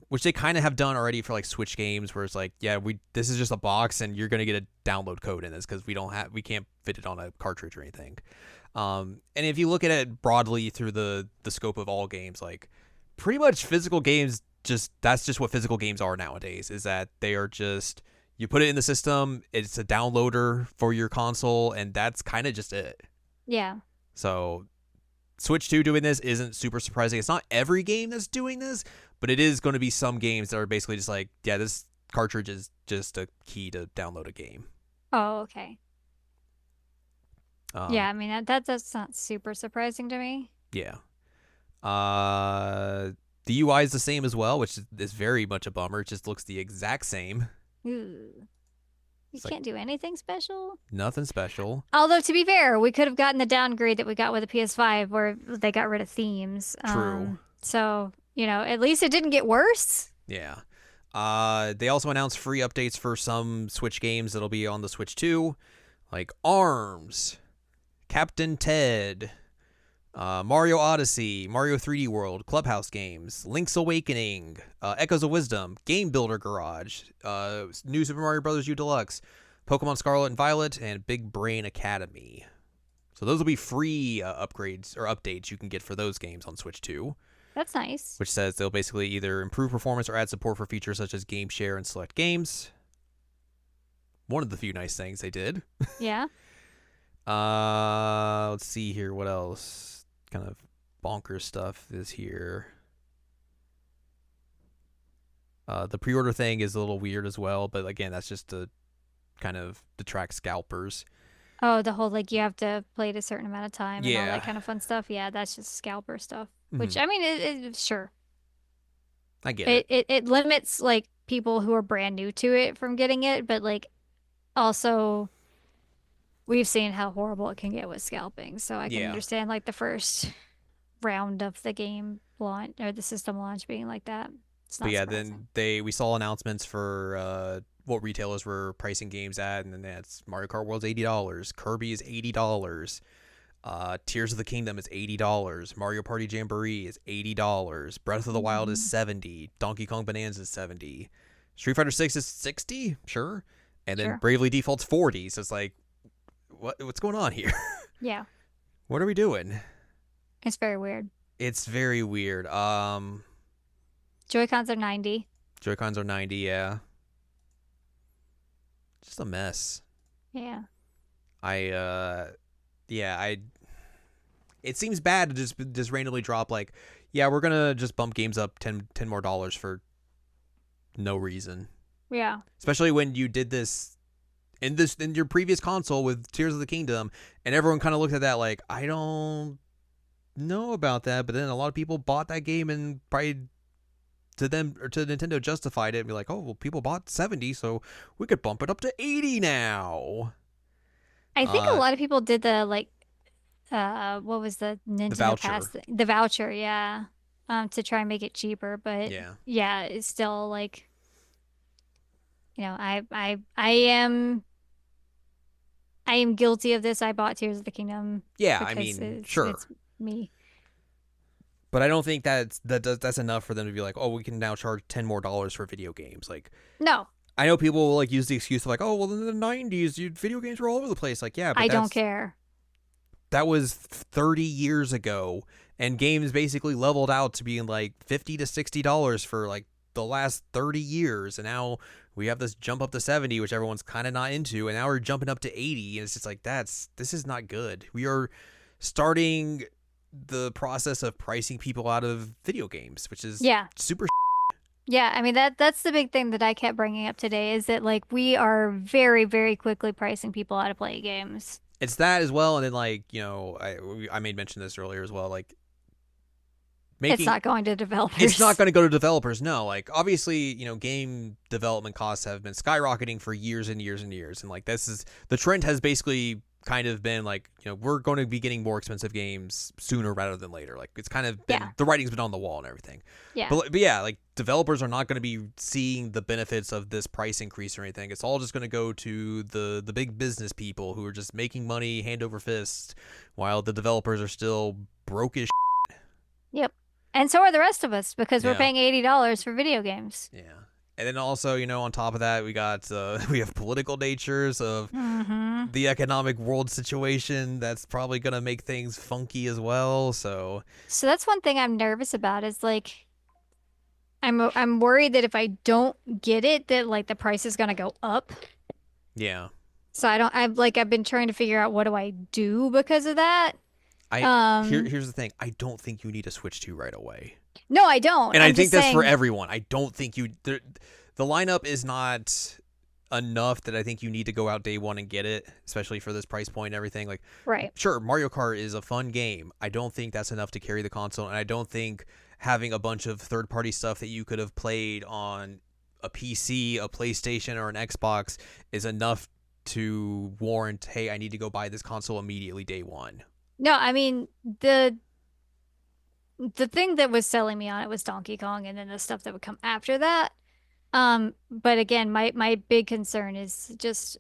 Which they kind of have done already for like Switch games, where it's like, yeah, this is just a box and you're gonna get a download code in this because we can't fit it on a cartridge or anything. And if you look at it broadly through the scope of all games, like pretty much physical games, that's just what physical games are nowadays. Is that they are just, you put it in the system, it's a downloader for your console, and that's kind of just it. Yeah. So Switch 2 doing this isn't super surprising. It's not every game that's doing this, but it is going to be some games that are basically just like, yeah, this cartridge is just a key to download a game. Oh, okay. Um, Yeah, I mean that's not super surprising to me. yeah. The UI is the same as well, which is very much a bummer. It just looks the exact same. Ooh. You It's like can't do anything special. nothing special. Although to be fair, we could have gotten the downgrade that we got with the PS5 where they got rid of themes. True. So, at least it didn't get worse. Yeah. They also announced free updates for some Switch games that'll be on the Switch 2, like ARMS, Captain Ted, Mario Odyssey, Mario 3D World, Clubhouse Games, Link's Awakening, Echoes of Wisdom, Game Builder Garage, New Super Mario Bros. U Deluxe, Pokemon Scarlet and Violet, and Big Brain Academy. So those will be free upgrades or updates you can get for those games on Switch 2. That's nice. Which says they'll basically either improve performance or add support for features such as game share and select games. One of the few nice things they did. Yeah. Let's see here. What else? Kind of bonkers stuff is here. The pre-order thing is a little weird as well, but again, that's just to kind of detract scalpers. Oh, the whole like you have to play it a certain amount of time and all Yeah. that kind of fun stuff. Yeah, that's just scalper stuff. Mhm. Which I mean, sure. I get it. It limits like people who are brand new to it from getting it, but like also we've seen how horrible it can get with scalping. So I can Yeah. understand like the first round of the game launch or the system launch being like that. It's But not yeah, surprising. then we saw announcements for what retailers were pricing games at, and then that's Mario Kart World's $80, Kirby is $80, Tears of the Kingdom is $80, Mario Party Jamboree is $80, Breath of the Wild is $70, Donkey Kong Bonanza is $70, Street Fighter 6 is $60, sure, and then Sure. Bravely Default's $40. So it's like, what's going on here? Yeah, What are we doing? it's very weird. It's very weird. Joy-Cons are 90. Joy-Cons are 90, yeah. Just a mess. Yeah. It seems bad to just randomly drop like, yeah, we're gonna just bump games up 10 more dollars for no reason. Yeah. Especially when you did this in your previous console with Tears of the Kingdom, and everyone kind of looked at that like, I don't know about that, but then a lot of people bought that game and probably to them or to Nintendo justified it and be like, oh well, people bought 70, so we could bump it up to 80 now. I think a Uh, lot of people did the like what was the the Nintendo voucher, Pass thing? The voucher, yeah. To try and make it cheaper, but yeah. yeah, it's still like I am guilty of this. I bought Tears of the Kingdom Yeah, I because mean, it's sure. it's me. But I don't think that's enough for them to be like, oh, we can now charge 10 more dollars for video games. Like, No, I know people will like use the excuse of like, oh, well, in the 90s, video games were all over the place. Like, yeah, but I don't care. that was 30 years ago, and games basically leveled out to being like $50 to $60 for like the last 30 years, and now we have this jump up to 70, which everyone's kind of not into, and now we're jumping up to 80, and it's just like this is not good. We are starting the process of pricing people out of video games, which is Yeah. super. Yeah, I mean that's the big thing that I kept bringing up today is that like we are very, very quickly pricing people out of play games. It's that as well, and then like I made mention this earlier as well, like It's not going to developers. it's not going to go to developers. No, like obviously, game development costs have been skyrocketing for years and years and years, and like the trend has basically kind of been like, we're going to be getting more expensive games sooner rather than later. Like it's kind of been, Yeah. the writing's been on the wall and everything. Yeah. But yeah, like developers are not going to be seeing the benefits of this price increase or anything. It's all just going to go to the big business people who are just making money hand over fist, while the developers are still broke as Yep. And so are the rest of us because we're Yeah. paying $80 for video games. Yeah. And then also, on top of that, we got we have political natures of Mm-hmm. the economic world situation that's probably going to make things funky as well. So, So that's one thing I'm nervous about is like I'm worried that if I don't get it that like the price is gonna go up. yeah. So I've been trying to figure out what do I do because of that. I Um, here's the thing. I don't think you need to switch to right away. no, I don't. And I I'm think just that's for saying, everyone. I don't think the lineup is not enough that I think you need to go out day one and get it, especially for this price point and everything. Like, right. sure, Mario Kart is a fun game. I don't think that's enough to carry the console, and I don't think having a bunch of third party stuff that you could have played on a PC, a PlayStation, or an Xbox is enough to warrant, hey, I need to go buy this console immediately day one. No, I mean the thing that was selling me on it was Donkey Kong and then the stuff that would come after that. But again, my big concern is just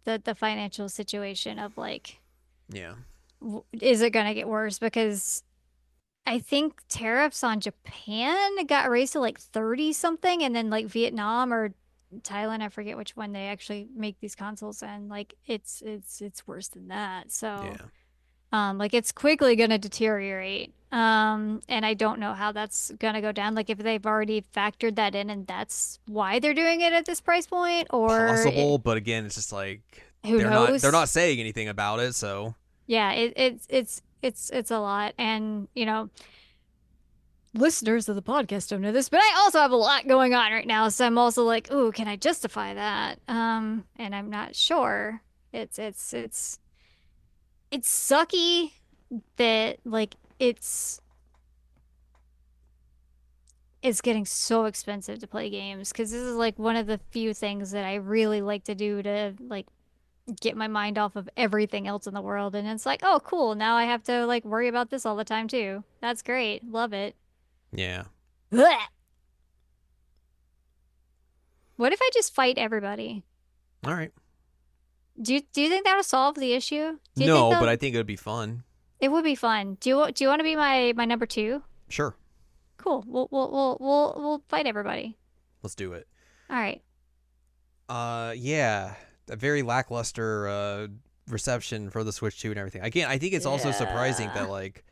the financial situation of like, Yeah. is it gonna get worse? Because I think tariffs on Japan got raised to like 30 something, and then like Vietnam or Thailand, I forget which one they actually make these consoles in. Like it's worse than that. So Yeah. like it's quickly gonna deteriorate. And I don't know how that's gonna go down. Like if they've already factored that in and that's why they're doing it at this price point, or Possible, but again, it's just like who they're knows? not saying anything about it, so Yeah, it's a lot. And listeners of the podcast don't know this, but I also have a lot going on right now, so I'm also like, ooh, can I justify that? And I'm not sure. It's sucky that like it's getting so expensive to play games because this is like one of the few things that I really like to do to like get my mind off of everything else in the world. And it's like, oh, cool. Now I have to like worry about this all the time too. That's great. Love it. yeah. Blech. What if I just fight everybody? All right. Do you think that'll solve the issue? Do you think No, but that I think it would be fun. it would be fun? Do you want to be my number two? Sure. Cool. We'll fight everybody. Let's do it. All right. Yeah. A very lackluster reception for the Switch 2 and everything. Again, I think it's also surprising Yeah. that like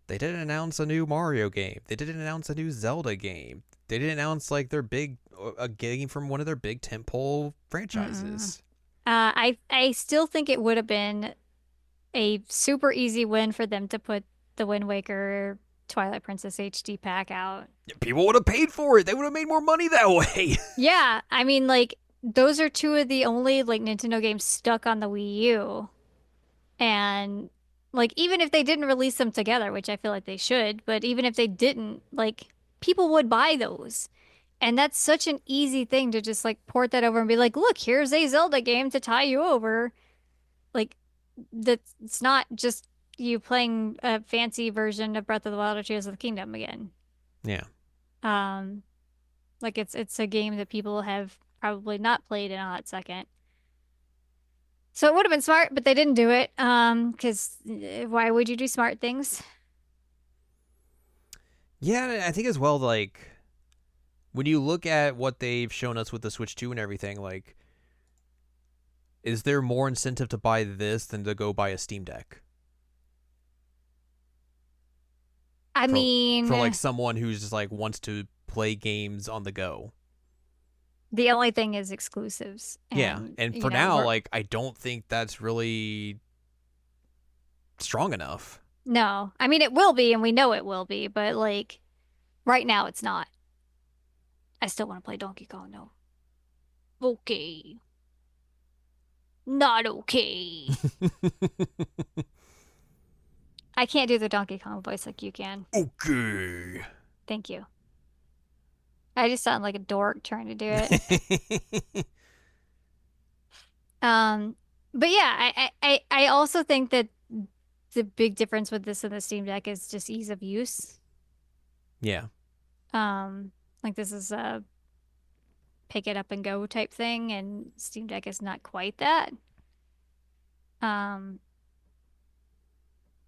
they didn't announce a new Mario game. They didn't announce a new Zelda game. They didn't announce like their big a game from one of their big tentpole Mm-mm. franchises. I still think it would have been a super easy win for them to put the Wind Waker Twilight Princess HD pack out. People would have paid for it. They would have made more money that way. Yeah, I mean like those are two of the only like Nintendo games stuck on the Wii U. And like even if they didn't release them together, which I feel like they should, but even if they didn't, like people would buy those. And that's such an easy thing to just like port that over and be like, look, here's a Zelda game to tie you over. Like that's it's not just you playing a fancy version of Breath of the Wild or Tears of the Kingdom again. Yeah. Um, like it's a game that people have probably not played in a hot second. So it would have been smart, but they didn't do it. Because why would you do smart things? Yeah, I think as well like when you look at what they've shown us with the Switch 2 and everything, like is there more incentive to buy this than to go buy a Steam Deck? I For mean, for like someone who's just like wants to play games on the go. the only thing is exclusives, Yeah, and and for now, like I don't think that's really strong enough. no. I mean, it will be, and we know it will be, but like right now, it's not. I still want to play Donkey Kong, though. Okay, not okay. I can't do the Donkey Kong voice like you can. Okay. Thank you. I just sound like a dork trying to do it. Um, but yeah, I also think that the big difference with this and the Steam Deck is just ease of use. Yeah. Um, like this is a pick it up and go type thing, and Steam Deck is not quite that. Um,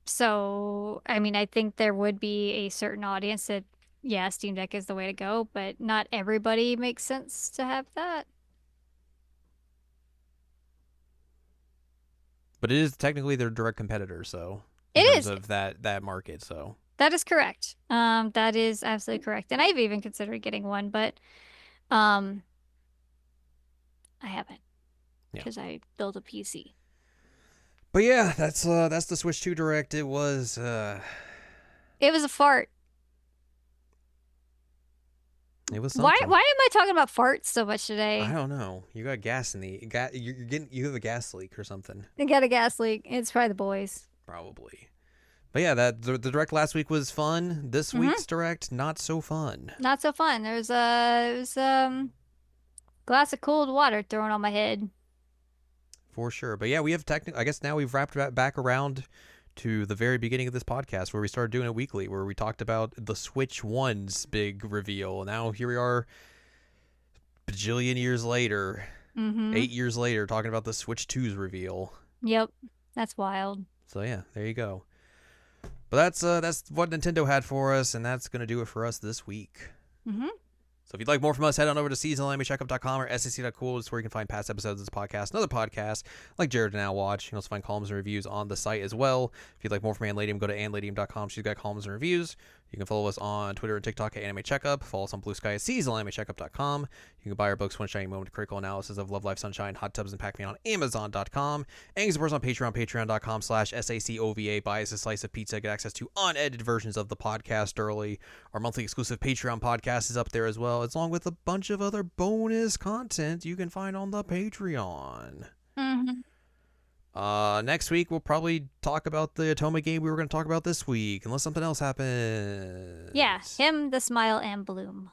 so I mean, I think there would be a certain audience that, yeah, Steam Deck is the way to go, but not everybody makes sense to have that. But it is technically their direct competitor, so It in terms is. of that market, so That is correct. That is absolutely correct. And I've even considered getting one, but um, I haven't yeah. because I built a PC. But yeah, that's the Switch 2 Direct. It was It was a fart. Why something. am I talking about farts so much I today? don't know. You got gas in the you have a gas leak or something. I got a gas leak. It's probably the boys. Probably. But yeah, that the direct last week was fun. This Mm-hmm. week's direct not so fun. Not so fun. There was glass of cold water thrown on my head. For sure. But yeah, we have I guess now we've wrapped back around to the very beginning of this podcast where we started doing it weekly, where we talked about the Switch One's big reveal. Now here we are, bajillion years later, Mm-hmm. 8 years later, talking about the Switch 2's reveal. Yep. That's wild. So yeah, there you go. But that's what Nintendo had for us, and that's gonna do it for us this week. Mm-hmm. So if you'd like more from us, head on over to seasonalanimeCheckup.com or SAC.cool. It's where you can find past episodes of this podcast and other podcasts like Jared Now Watch. You can also find columns and reviews on the site as well. If you'd like more from Anladium, go to anladium.com. She's got columns and reviews. You can follow us on Twitter and TikTok at Anime Checkup. Follow us on Blue Sky at seasonalanimeCheckup.com. You can buy our books, One Shiny Moment, Critical Analysis of Love, Life, Sunshine, Hot Tubs, and Pac-Man on Amazon.com. And you can support us on Patreon, patreon.com/SACOVA. Buy us a slice of pizza. Get access to unedited versions of the podcast early. Our monthly exclusive Patreon podcast is up there as well, along with a bunch of other bonus content you can find on the Patreon. Mm-hmm. Next week we'll probably talk about the Atoma game we were going to talk about this week, unless something else happens. Yeah, him, the smile, and bloom.